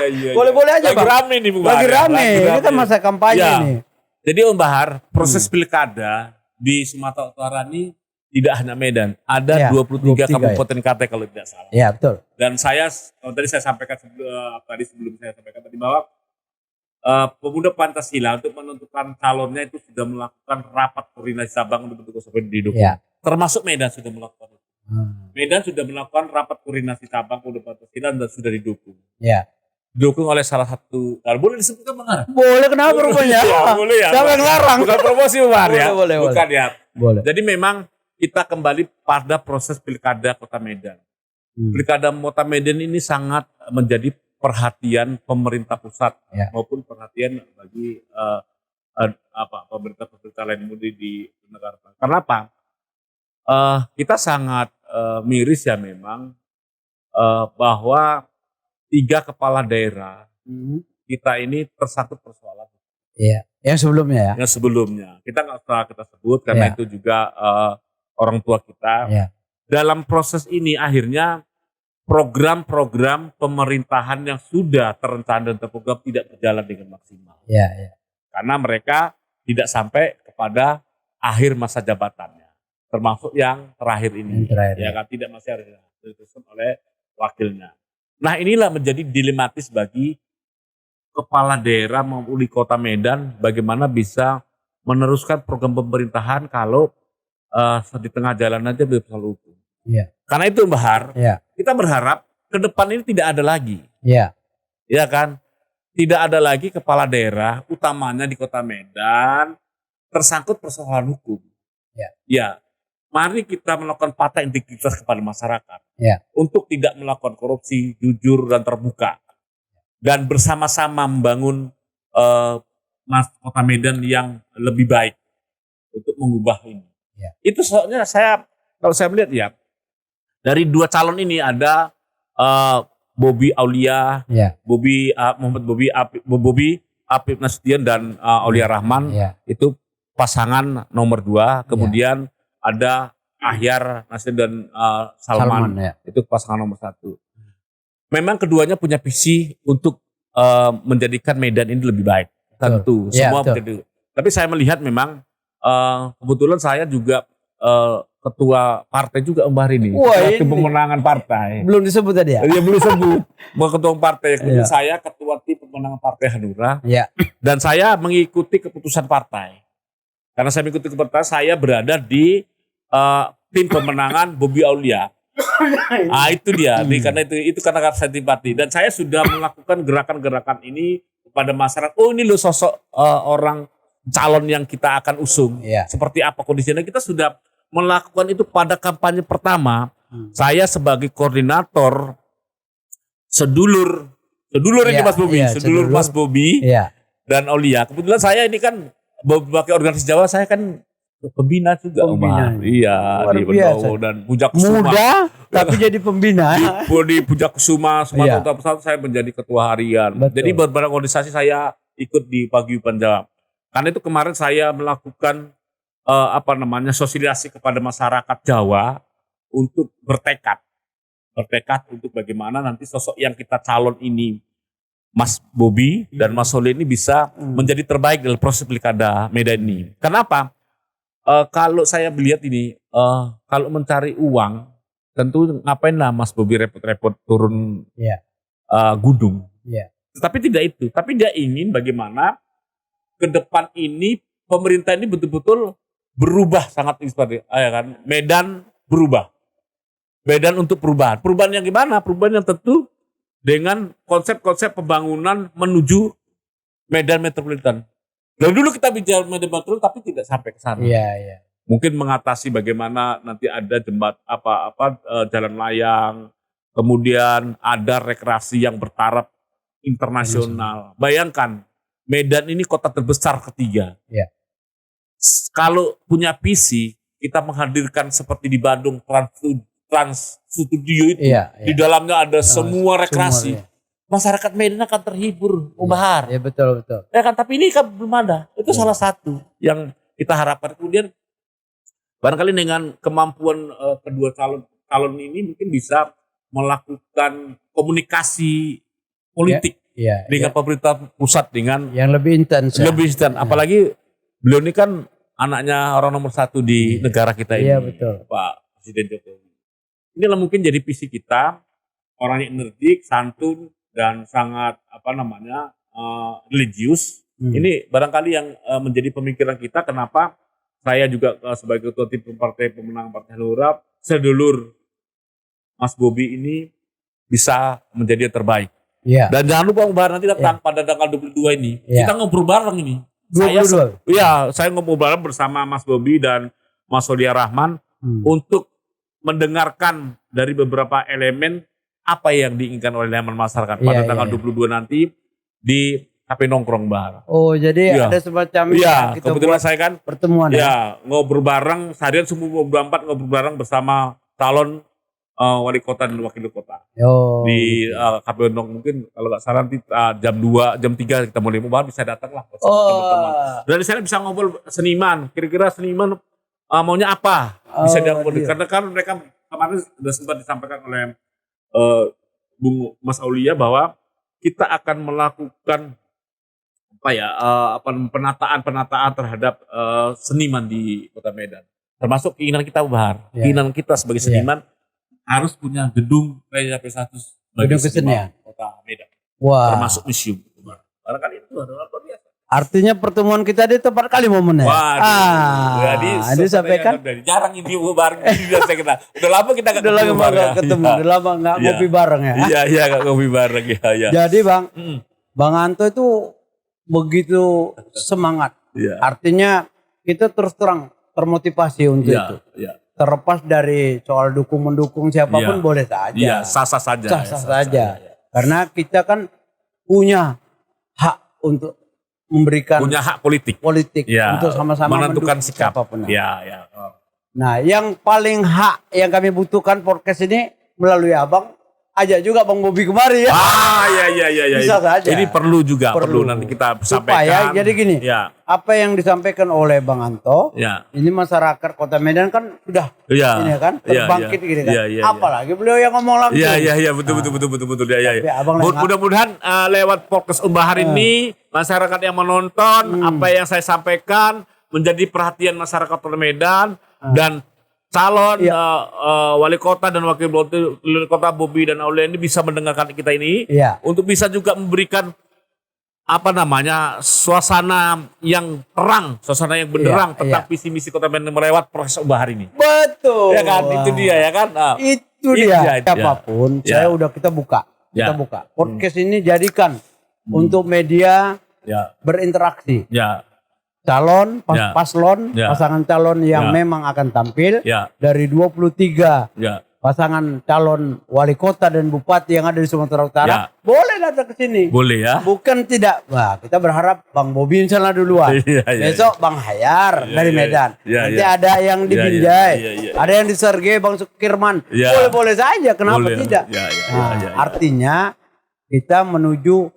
Iya. Boleh-boleh aja, Lagi Bang. rame nih Bu Lagi Bahar. rame. Ini kan masa kampanye Ya. nih. Jadi Om Bahar, proses pilkada di Sumatera Utara ini tidak hanya Medan, ada Ya, 23 23 kabupaten kota kalau tidak salah. Ya, betul. Dan saya tadi saya sampaikan sebelum saya sampaikan tadi bahwa pemuda Pancasila untuk menentukan calonnya itu sudah melakukan rapat koordinasi cabang untuk bentuk sampai didukung. Ya. Termasuk Medan sudah melakukan itu. Medan sudah melakukan rapat koordinasi cabang pemuda Pancasila dan sudah didukung. Ya. Didukung oleh salah satu, boleh disebutkan Bang? Boleh, kenapa rupanya? Boleh ya. Siapa yang larang? Bukan promosi Bang ya. Boleh. Bukan ya. Boleh. Jadi memang kita kembali pada proses pilkada Kota Medan. Pilkada Kota Medan ini sangat menjadi perhatian pemerintah pusat maupun perhatian bagi pemerintah lain di negara. Karena apa? Kita sangat miris ya memang bahwa 3 kepala daerah kita ini tersangkut persoalan. Iya. Yang sebelumnya ya. Yang sebelumnya kita nggak usah kita sebut karena itu juga orang tua kita. Dalam proses ini akhirnya program-program pemerintahan yang sudah terencana dan terprogram tidak berjalan dengan maksimal. Karena mereka tidak sampai kepada akhir masa jabatannya. Termasuk yang terakhir ini. Ya kan tidak masih harus disusun oleh wakilnya. Nah inilah menjadi dilematis bagi kepala daerah maupun di Kota Medan bagaimana bisa meneruskan program pemerintahan kalau di tengah jalan aja bisa lupa. Karena itu Bahar, kita berharap ke depan ini tidak ada lagi. Ya kan? Tidak ada lagi kepala daerah utamanya di Kota Medan tersangkut persoalan hukum. Ya. Mari kita melakukan patah integritas kepada masyarakat. Untuk tidak melakukan korupsi, jujur dan terbuka. Dan bersama-sama membangun Kota Medan yang lebih baik untuk mengubah ini. Itu soalnya kalau saya melihat ya, dari 2 calon ini ada Bobi Aulia, Muhammad Bobi Apip Nasution dan Aulia Rahman. Itu pasangan nomor 2. Kemudian ada Ahyar Nasir dan Salman. Itu pasangan nomor 1. Memang keduanya punya visi untuk menjadikan Medan ini lebih baik. Tentu semua menjadi. Tapi saya melihat memang kebetulan saya juga ketua partai juga Om Bahar ini. Ketua tim pemenangan partai. Belum disebut tadi ya? Iya belum disebut. Ketua partai. Kemudian saya ketua tim pemenangan partai Hanura. Dan saya mengikuti keputusan partai. Karena saya mengikuti keputusan partai, saya berada di tim pemenangan Bobi Aulia. Itu dia. Karena itu karena saya simpati. Dan saya sudah melakukan gerakan-gerakan ini kepada masyarakat. Oh ini loh sosok orang calon yang kita akan usung. Seperti apa kondisinya. Kita sudah melakukan itu pada kampanye pertama. Saya sebagai koordinator sedulur ini Mas Bobi, sedulur Mas Bobi dan Aulia. Kebetulan saya ini kan berbagai organisasi Jawa, saya kan pembina juga. Iya, di Pendowo dan Pujakusuma. Muda tapi jadi pembina. Di Pujakusuma, Sumatera Utara saya menjadi ketua harian. Betul. Jadi beberapa organisasi saya ikut di Paguyuban Jawa. Karena itu kemarin saya melakukan sosialisasi kepada masyarakat Jawa untuk bertekad untuk bagaimana nanti sosok yang kita calon ini, Mas Bobi dan Mas Sole ini bisa menjadi terbaik dalam proses pilkada Medan ini. Kenapa? Kalau saya melihat ini, kalau mencari uang, tentu ngapain lah Mas Bobi repot-repot turun gunung. Tapi tidak itu. Tapi dia ingin bagaimana ke depan ini pemerintah ini betul-betul berubah sangat inspiratif. Kan? Medan berubah. Medan untuk perubahan. Perubahan yang gimana? Perubahan yang tentu dengan konsep-konsep pembangunan menuju Medan Metropolitan. Lalu dulu kita bicara Medan Metropolitan tapi tidak sampai ke sana. Mungkin mengatasi bagaimana nanti ada jalan layang, kemudian ada rekreasi yang bertaraf internasional. Bayangkan Medan ini kota terbesar ketiga. Kalau punya visi, kita menghadirkan seperti di Bandung Trans Studio itu, di dalamnya ada semua rekreasi. Masyarakat Medan akan terhibur, Bahar. Betul. Ya kan, tapi ini kan belum ada. Itu salah satu yang kita harapkan. Kemudian barangkali dengan kemampuan kedua calon ini mungkin bisa melakukan komunikasi politik dengan pemerintah pusat dengan yang lebih intens. Apalagi beliau ini kan anaknya orang nomor 1 di negara kita ini, Pak Presiden Jokowi. Inilah mungkin jadi visi kita, orangnya energik, santun dan sangat religius. Ini barangkali yang menjadi pemikiran kita. Kenapa saya juga sebagai ketua tim partai pemenang Partai Hanura, sedulur Mas Bobi ini bisa menjadi yang terbaik. Dan jangan lupa Bahar nanti datang pada tanggal 22 ini. Kita ngobrol bareng ini. Saya ngobrol bareng bersama Mas Bobi dan Mas Solia Rahman untuk mendengarkan dari beberapa elemen apa yang diinginkan oleh elemen masyarakat pada tanggal 22 nanti di Kafe Nongkrong Bahar. Oh, jadi ada semacam kita kebetulan saya kan pertemuan ngobrol bareng seharian semua 24 ngobrol bareng bersama calon wali kota dan wakil kota. Di Kafe Nongkrong, mungkin kalau nggak salah nanti jam 2, jam 3 kita mulai Bahar, bisa datang lah. Dan di sana bisa ngobrol seniman, kira-kira seniman maunya apa? Bisa diakomodir. Karena kan mereka kemarin sudah sempat disampaikan oleh Bung Mas Aulia bahwa kita akan melakukan penataan terhadap seniman di Kota Medan. Termasuk keinginan kita Bahar. Keinginan kita sebagai seniman harus punya gedung P1 sebagai seniman Kota Medan. Termasuk museum. Barangkali itu adalah luar biasa. Artinya pertemuan kita di tempat kali momennya. Jadi sampaikan jarang ini bareng biasa kita. Udah lama kita nggak ketemu. Udah lama nggak ngopi bareng ya. Iya nggak ngopi bareng ya. Jadi Bang Anto itu begitu semangat. Artinya kita terus terang termotivasi untuk itu. Terlepas dari soal mendukung siapapun boleh saja. Sah-sah saja. Karena kita kan punya hak untuk memberikan, punya hak politik untuk sama-sama menentukan sikap. Nah, yang paling hak yang kami butuhkan podcast ini melalui Abang, ajak juga Bang Bobi kemari ya. Iya. Bisa saja. Ini perlu nanti kita sampaikan. Supaya jadi gini, apa yang disampaikan oleh Bang Anto, ini masyarakat Kota Medan kan sudah ini kan terbangkit gini kan. Apalagi beliau yang ngomong langsung. Iya, betul. Mudah-mudahan lewat podcast Bahar ini masyarakat yang menonton apa yang saya sampaikan menjadi perhatian masyarakat Kota Medan dan calon wali kota dan wakil wali kota Bobi dan Aulia ini bisa mendengarkan kita ini untuk bisa juga memberikan suasana yang terang, suasana yang benderang tentang visi misi Kota Medan melewat proses Bahar ini. Betul. Ya kan, itu dia ya kan. Itu dia. Siapapun, kita buka. Podcast ini jadikan untuk media berinteraksi. paslon, Ya. pasangan calon yang Ya. memang akan tampil Ya, dari 23 ya, pasangan calon wali kota dan bupati yang ada di Sumatera Utara, Ya. boleh datang ke sini. boleh ya. Bukan tidak. Wah, kita berharap Bang Bobi misalnya duluan. Iya, iya, Besok Bang Hayar Iya, dari iya, Medan. iya, Nanti iya. ada yang di Iya, iya, Binjai. iya, iya. Ada yang di Sergei Bang Sukirman. Iya. Boleh-boleh saja, kenapa Boleh. tidak? Ya, ya, Nah, ya, ya. artinya kita menuju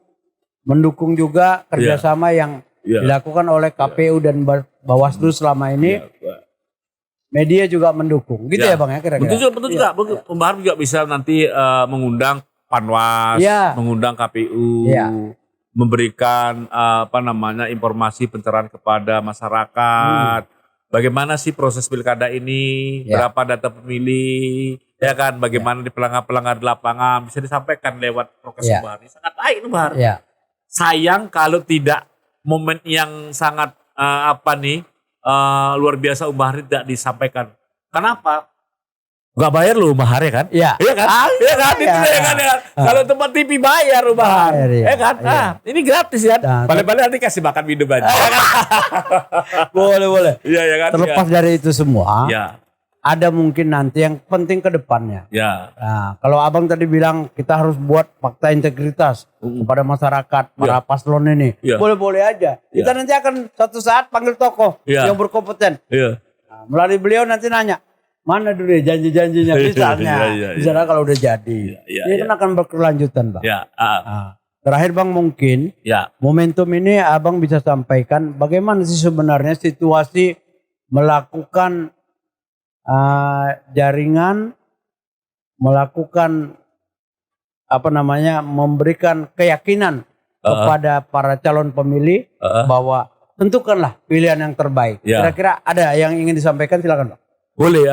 mendukung juga kerjasama yang Ya. dilakukan oleh KPU dan Bawaslu selama ini. Ya. Media juga mendukung. Gitu ya, Ya. Bang ya kira-kira. Betul juga. Pembahar juga bisa nanti mengundang Panwas, Ya. mengundang KPU, Ya. memberikan informasi pencerahan kepada masyarakat. Bagaimana sih proses pilkada ini? Ya. Berapa data pemilih? Ya kan, bagaimana di pelanggar di lapangan bisa disampaikan lewat prokes Ya. Pembahar. Ini sangat baik, Pembahar. Ya. Sayang kalau tidak momen yang sangat luar biasa Pembahar tidak disampaikan. Kenapa? Gak bayar loh Pembahar ya kan? Iya. Iya kan? Iya kan? Itu ya kan ya. Kalau tempat TV bayar Pembahar. Bayar, iya. Ya kan? Iya. Nah, ini gratis ya. Nah, Balik-balik nanti kasih makan minum aja. Ya kan? Boleh. Iya ya kan? Terlepas dari itu semua, Ya. ada mungkin nanti yang penting ke depannya. Ya. Nah, kalau Abang tadi bilang kita harus buat fakta integritas kepada masyarakat, para paslon ini. Ya. Boleh-boleh aja. Kita nanti akan suatu saat panggil tokoh Ya. yang berkompeten. Iya. Nah, melalui beliau nanti nanya, mana dulu ya janji-janjinya misalnya. Iya. Misalnya kalau udah jadi. Iya, Ini kan akan berkelanjutan, Bang. Ya. Nah, terakhir Bang, mungkin Ya. momentum ini Abang bisa sampaikan bagaimana sih sebenarnya situasi melakukan jaringan, melakukan memberikan keyakinan kepada para calon pemilih bahwa tentukanlah pilihan yang terbaik. Ya. Kira-kira ada yang ingin disampaikan, silakan Bang. Boleh.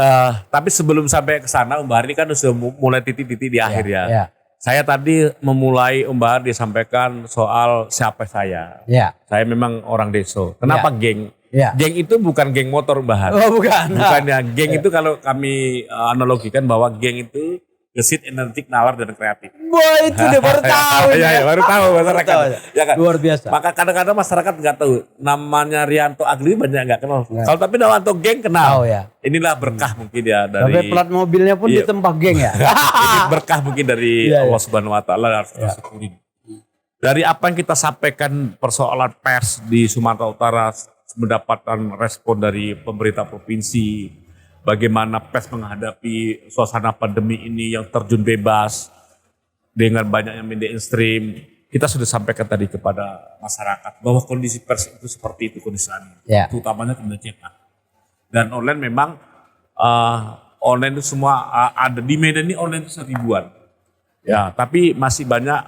Tapi sebelum sampai ke sana, Pembahar ini kan sudah mulai titik-titik di akhir ya. Ya. Saya tadi memulai Pembahar disampaikan soal siapa saya. Ya. Saya memang orang desa. Kenapa geng? Ya. Geng itu bukan geng motor Pembahar. Oh, bukan. Bukannya geng itu kalau kami analogikan bahwa geng itu gesit, energetik, nalar dan kreatif. Wah, itu dia baru tahu. Iya, baru tahu masyarakat. tahu. Ya kan? Luar biasa. Maka kadang-kadang masyarakat nggak tahu namanya Rianto Agli, banyak nggak kenal. Kalau tapi Rianto geng kenal. Tahu ya. Inilah berkah mungkin ya Sampai dari plat mobilnya pun Iya. ditembak geng ya. ini berkah mungkin dari Iya, Allah Subhanahu wa taala harus kita syukurin. Dari apa yang kita sampaikan persoalan pers di Sumatera Utara mendapatkan respon dari pemerintah provinsi, bagaimana pers menghadapi suasana pandemi ini yang terjun bebas dengan banyaknya media mainstream. Kita sudah sampaikan tadi kepada masyarakat bahwa kondisi pers itu seperti itu kondisinya, Ya. terutamanya kemudian cetak. Dan online memang online itu semua ada di Medan ini online itu 1000-an. Ya, tapi masih banyak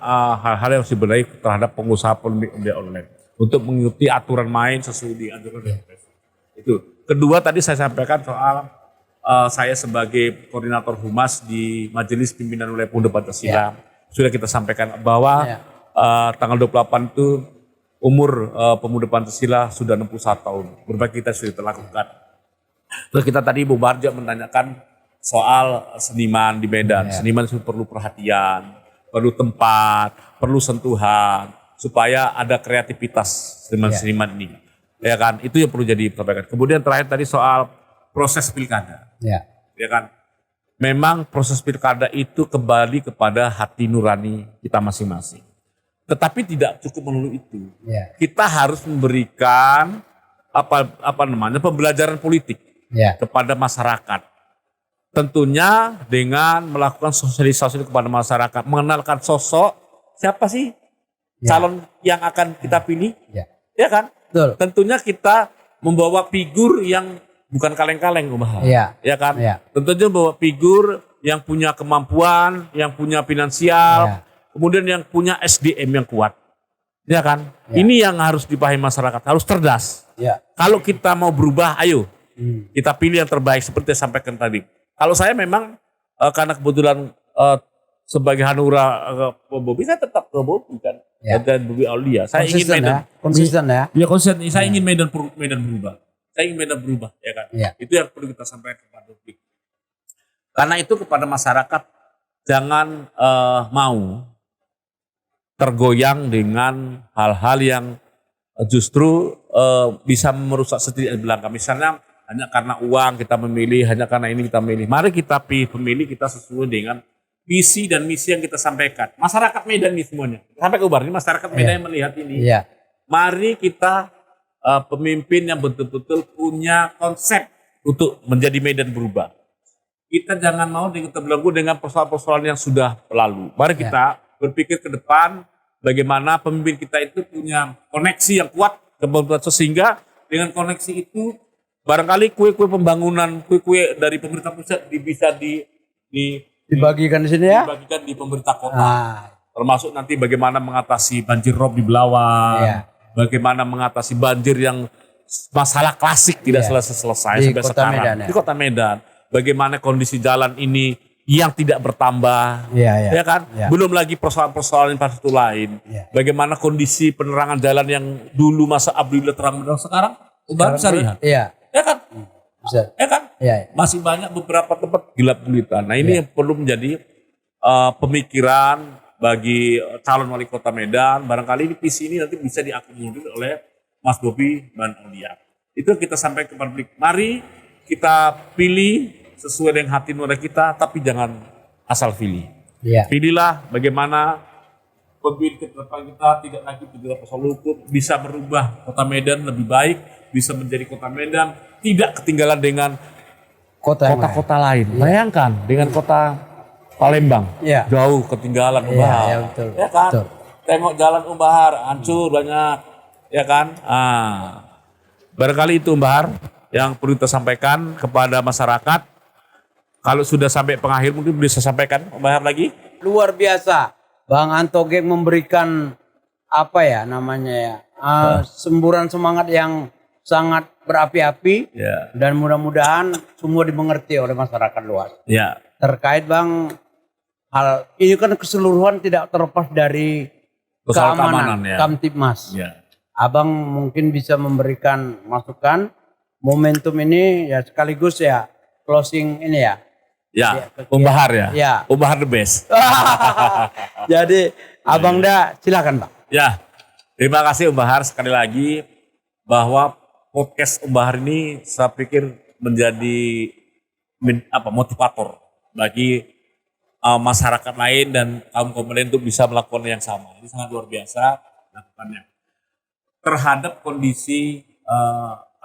hal-hal yang harus dibenahi terhadap pengusaha media online untuk mengikuti aturan main sesuai di aturan PSBB. Itu. Kedua tadi saya sampaikan soal saya sebagai koordinator humas di Majelis Pimpinan Wilayah Pemuda Pancasila sudah kita sampaikan bahwa tanggal 28 itu umur pemuda Pancasila sudah 61 tahun. Berbagai kita sudah lakukan. Terus kita tadi Bu Barja menanyakan soal seniman di Medan. Seniman itu perlu perhatian, perlu tempat, perlu sentuhan supaya ada kreativitas seniman-seniman ini. Ya kan? Itu yang perlu jadi perbaikan. Kemudian terakhir tadi soal proses pilkada. Ya. Ya kan? Memang proses pilkada itu kembali kepada hati nurani kita masing-masing. Tetapi tidak cukup melulu itu. Ya. Kita harus memberikan pembelajaran politik kepada masyarakat. Tentunya dengan melakukan sosialisasi kepada masyarakat, mengenalkan sosok siapa sih calon yang akan kita pilih, ya kan? Betul. Tentunya kita membawa figur yang bukan kaleng-kaleng, ya kan? Ya. Tentunya membawa figur yang punya kemampuan, yang punya finansial, kemudian yang punya SDM yang kuat, ya kan? Ini yang harus dipahami masyarakat, harus cerdas. Ya. Kalau kita mau berubah, ayo kita pilih yang terbaik seperti yang sampaikan tadi. Kalau saya memang karena kebetulan sebagai Hanura Bobi, saya tetap ke Bobi kan. Dan Bobi Aulia. Saya ingin Medan konsisten ya. Ya konsisten. Saya ingin Medan berubah. Saya ingin Medan berubah, ya kan. Itu yang perlu kita sampaikan kepada publik. Karena itu kepada masyarakat jangan mau tergoyang dengan hal-hal yang justru bisa merusak setidaknya belakang. Misalnya hanya karena uang kita memilih, hanya karena ini kita memilih. Mari kita pemilih kita sesuai dengan visi dan misi yang kita sampaikan. Masyarakat Medan ini semuanya. Sampai ke Ubar ini masyarakat Medan yang melihat ini. Iya. Mari kita pemimpin yang betul-betul punya konsep untuk menjadi Medan berubah. Kita jangan mau terbelenggu dengan persoalan-persoalan yang sudah lalu. Mari kita berpikir ke depan bagaimana pemimpin kita itu punya koneksi yang kuat ke pemerintah, sehingga dengan koneksi itu barangkali kue-kue pembangunan, kue-kue dari pemerintah pusat bisa Dibagikan di sini ya. dibagikan di pemerintah kota. Termasuk nanti bagaimana mengatasi banjir rob di Belawan, bagaimana mengatasi banjir yang masalah klasik tidak selesai-selesai Di sampai Kota sekarang Medan, di Kota Medan. Bagaimana kondisi jalan ini yang tidak bertambah, ya kan? Belum lagi persoalan-persoalan infrastruktur lain. Bagaimana kondisi penerangan jalan yang dulu masa Abdullah terang benderang sekarang udah bisa lihat. Ya kan? Bisa. Ya kan? Masih banyak beberapa tempat gelap gulita. Nah ini yang perlu menjadi pemikiran bagi calon wali kota Medan. Barangkali ini visi ini nanti bisa diakomodir oleh Mas Bobi dan Aulia. Itu kita sampaikan ke publik. Mari kita pilih sesuai dengan hati nurani kita, tapi jangan asal pilih. Pilihlah bagaimana pemimpin ke depan kita tidak lagi berbicara persoalan hukum, bisa merubah kota Medan lebih baik, bisa menjadi kota Medan tidak ketinggalan dengan kota-kota lain. Bayangkan dengan kota Palembang, jauh ketinggalan Umbahar, betul. Ya kan? Betul. Tengok jalan Umbahar hancur banyak, ya kan? Barangkali itu Umbahar yang perlu kita sampaikan kepada masyarakat. Kalau sudah sampai pengakhir mungkin bisa sampaikan Umbahar lagi. Luar biasa, Bang Antogeng memberikan apa ya namanya semburan semangat yang sangat berapi-api dan mudah-mudahan semua dimengerti oleh masyarakat luas. Terkait Bang, hal ini kan keseluruhan tidak terlepas dari keamanan Kamtibmas. Abang mungkin bisa memberikan masukan momentum ini ya sekaligus ya closing ini ya. Umbahar ya. Umbahar the best. Jadi Abang silakan Bang. Terima kasih Umbahar sekali lagi bahwa podcast Umbahar ini saya pikir menjadi motivator bagi masyarakat lain dan kaum lain untuk bisa melakukan yang sama. Ini sangat luar biasa lakukannya. Terhadap kondisi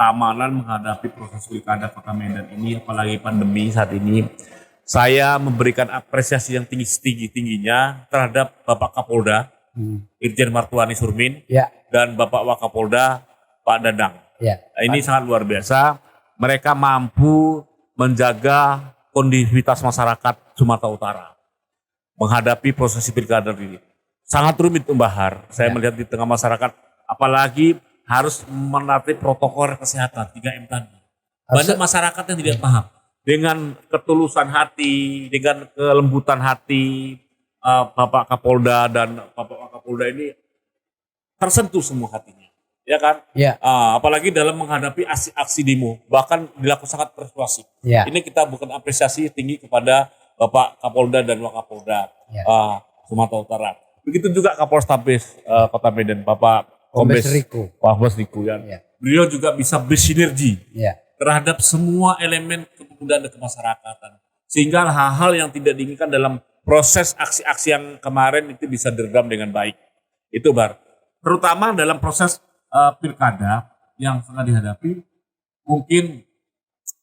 keamanan menghadapi proses pilkada Kota Medan ini, apalagi pandemi saat ini, saya memberikan apresiasi yang tinggi-tingginya terhadap Bapak Kapolda, Irjen Martuani Surmin, dan Bapak Wakapolda Pak Dadang. Ini sangat luar biasa. Mereka mampu menjaga kondusivitas masyarakat Sumatera Utara menghadapi proses pilkada ini. Sangat rumit Umbahar. Saya melihat di tengah masyarakat, apalagi harus menaati protokol kesehatan 3M tadi. Banyak masyarakat yang tidak paham. Dengan ketulusan hati, dengan kelembutan hati, Bapak Kapolda dan Bapak Wakapolda ini tersentuh semua hatinya. Ya kan? Apalagi dalam menghadapi aksi demo, bahkan dilakukan sangat persuasif. Ini kita bukan apresiasi tinggi kepada Bapak Kapolda dan Wakapolda Sumatera Utara. Begitu juga Kapolrestabes Kota Medan, Bapak Kombes Riku. Beliau juga bisa bersinergi terhadap semua elemen kepemudaan dan kemasyarakatan. Sehingga hal-hal yang tidak diinginkan dalam proses aksi-aksi yang kemarin itu bisa diredam dengan baik. Itu Bar. Terutama dalam proses pilkada yang sedang dihadapi, mungkin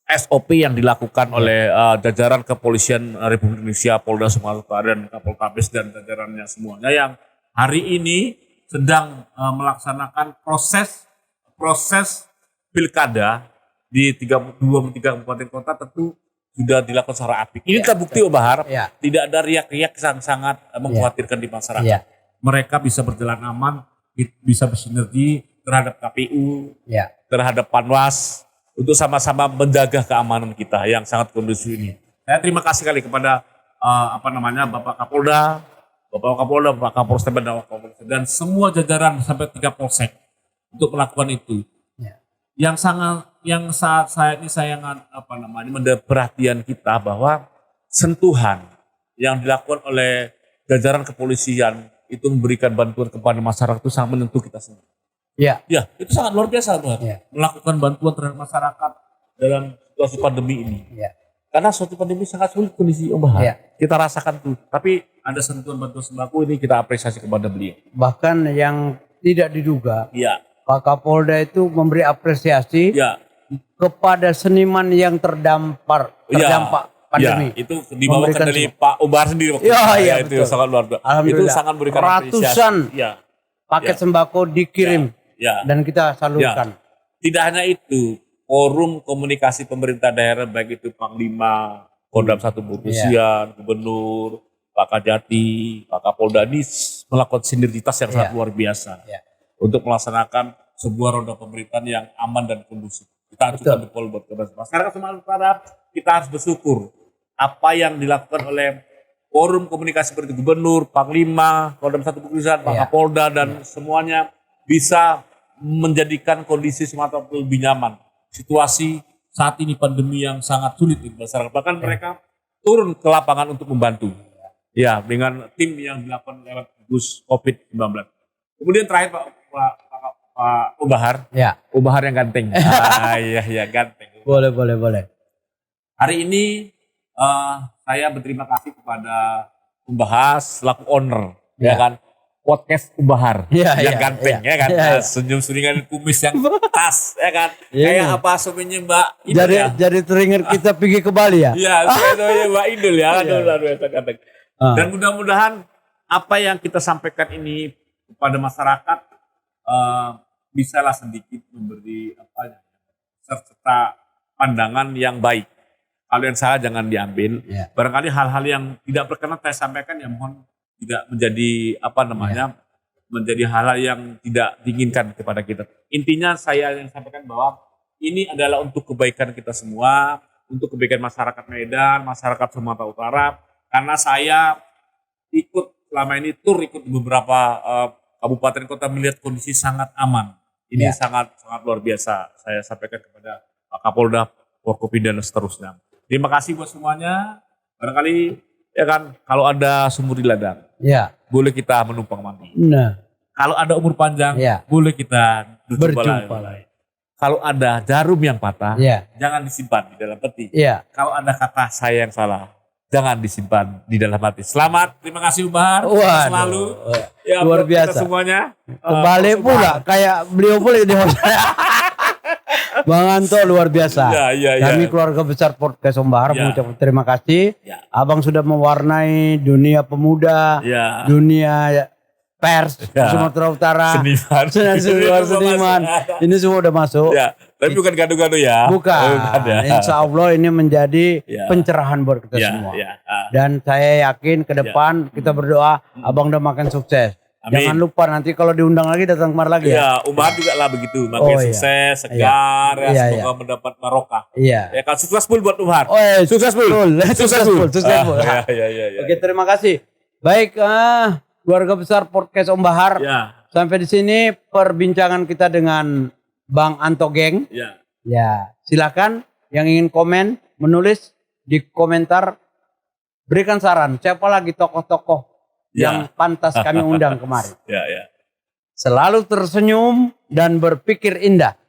SOP yang dilakukan oleh jajaran kepolisian Republik Indonesia, Polda Sumatera Utara dan Kapoltabes dan jajarannya semuanya yang hari ini sedang melaksanakan proses pilkada di 23 kabupaten kota tentu sudah dilakukan secara apik. Ini terbukti Umbahar, tidak ada riak-riak yang sangat mengkhawatirkan di masyarakat. Mereka bisa berjalan aman, bisa bersinergi terhadap KPU, terhadap Panwas, untuk sama-sama menjaga keamanan kita yang sangat kondusif ini. Saya terima kasih kali kepada Bapak Kapolda, Bapak Kapolda, Bapak Kapolrestabes dan Wakapolda dan semua jajaran sampai 3 polsek untuk melakukan itu. Yang saat saya ini mendapat perhatian kita bahwa sentuhan yang dilakukan oleh jajaran kepolisian itu memberikan bantuan kepada masyarakat itu sangat menyentuh kita semua. Ya. Ya, itu sangat luar biasa, Bang. Ya. Melakukan bantuan terhadap masyarakat dalam situasi pandemi ini. Ya. Karena suatu pandemi sangat sulit kondisi Om Bahar. Ya. Kita rasakan tuh. Tapi ada sentuhan bantuan sembako ini kita apresiasi kepada beliau. Bahkan yang tidak diduga, Iya. Pak Kapolda itu memberi apresiasi Ya. kepada seniman yang terdampak pandemi. Ya, itu dibawakan Memberikan dari Pak Om Bahar sendiri waktu Ya, itu. iya, Itu betul. sangat luar biasa. Itu Alhamdulillah. sangat memberikan Ratusan apresiasi. Ya. paket Ya. sembako dikirim Ya. dan kita salurkan. Tidak hanya itu, forum komunikasi pemerintah daerah baik itu Panglima, Kodam 1 Kepolisian, Gubernur, Pak Kajati, Pak Kapolda ini melakukan sinergitas yang sangat luar biasa Ya. untuk melaksanakan sebuah roda pemerintahan yang aman dan kondusif. Kita ajukan jempol buat masyarakat Sumatera Utara. Kita harus bersyukur apa yang dilakukan oleh forum komunikasi seperti Gubernur, Panglima, Kodam 1 Kepolisian, Pak Kapolda dan semuanya bisa menjadikan kondisi Sumatera lebih nyaman. Situasi saat ini pandemi yang sangat sulit di masyarakat. Bahkan mereka turun ke lapangan untuk membantu. Ya, dengan tim yang dilakukan lewat gugus COVID-19. Kemudian terakhir Pak Om Bahar. Ya. Om Bahar yang ganteng. Iya, ganteng. Boleh. Hari ini saya berterima kasih kepada Om Bahar selaku owner, ya kan? Podcast Om Bahar yang ganteng, ya kan? Senyum-senyuman kumis yang tas, ya kan? Kayak apa sebenarnya Mbak Idul ya? Jadi teringat kita pergi ke Bali ya? Iya, sebenarnya Mbak Idul ya. Aduh, luar biasa ganteng. Dan mudah-mudahan apa yang kita sampaikan ini kepada masyarakat bisalah sedikit memberi serta pandangan yang baik. Kalau yang salah jangan diambil. Ya. Barangkali hal-hal yang tidak berkenan saya sampaikan ya mohon tidak menjadi menjadi hal-hal yang tidak diinginkan kepada kita. Intinya saya yang sampaikan bahwa ini adalah untuk kebaikan kita semua, untuk kebaikan masyarakat Medan, masyarakat Sumatera Utara. Karena saya ikut selama ini ikut beberapa kabupaten kota melihat kondisi sangat aman. Ini sangat luar biasa. Saya sampaikan kepada Pak Kapolda, Forkopimda dan seterusnya. Terima kasih buat semuanya. Barangkali ya kan kalau ada sumur di ladang, boleh kita menumpang mandi. Nah, kalau ada umur panjang, boleh kita berjumpa lagi. Kalau ada jarum yang patah, jangan disimpan di dalam peti. Kalau ada kata saya yang salah, jangan disimpan di dalam hati. Selamat, terima kasih Om Bahar. Selalu. Ya, luar buat biasa. kita semuanya. Kembali pula kayak beliau pula di Bang Anto luar biasa. Kami keluarga besar Podcast Om Bahar mengucapkan terima kasih. Abang sudah mewarnai dunia pemuda, dunia pers Sumatera Utara, seniman. Ini semua udah masuk. Tapi bukan gaduh-gaduh ya. Bukan. Insya Allah ini menjadi pencerahan buat kita semua. Dan saya yakin ke depan kita berdoa Abang udah makan sukses. Amin. Jangan lupa nanti kalau diundang lagi datang kemari lagi ya. Umar juga lah begitu. Makin sukses, segar, semoga mendapat barokah. Ya kan sukses full buat Umar. Sukses full. Oke, terima kasih. Baik, keluarga besar Podcast Om Bahar. Sampai di sini perbincangan kita dengan Bang Anto Geng. Silakan yang ingin komen menulis di komentar, berikan saran siapa lagi tokoh-tokoh yang pantas kami undang kemarin. Selalu tersenyum dan berpikir indah.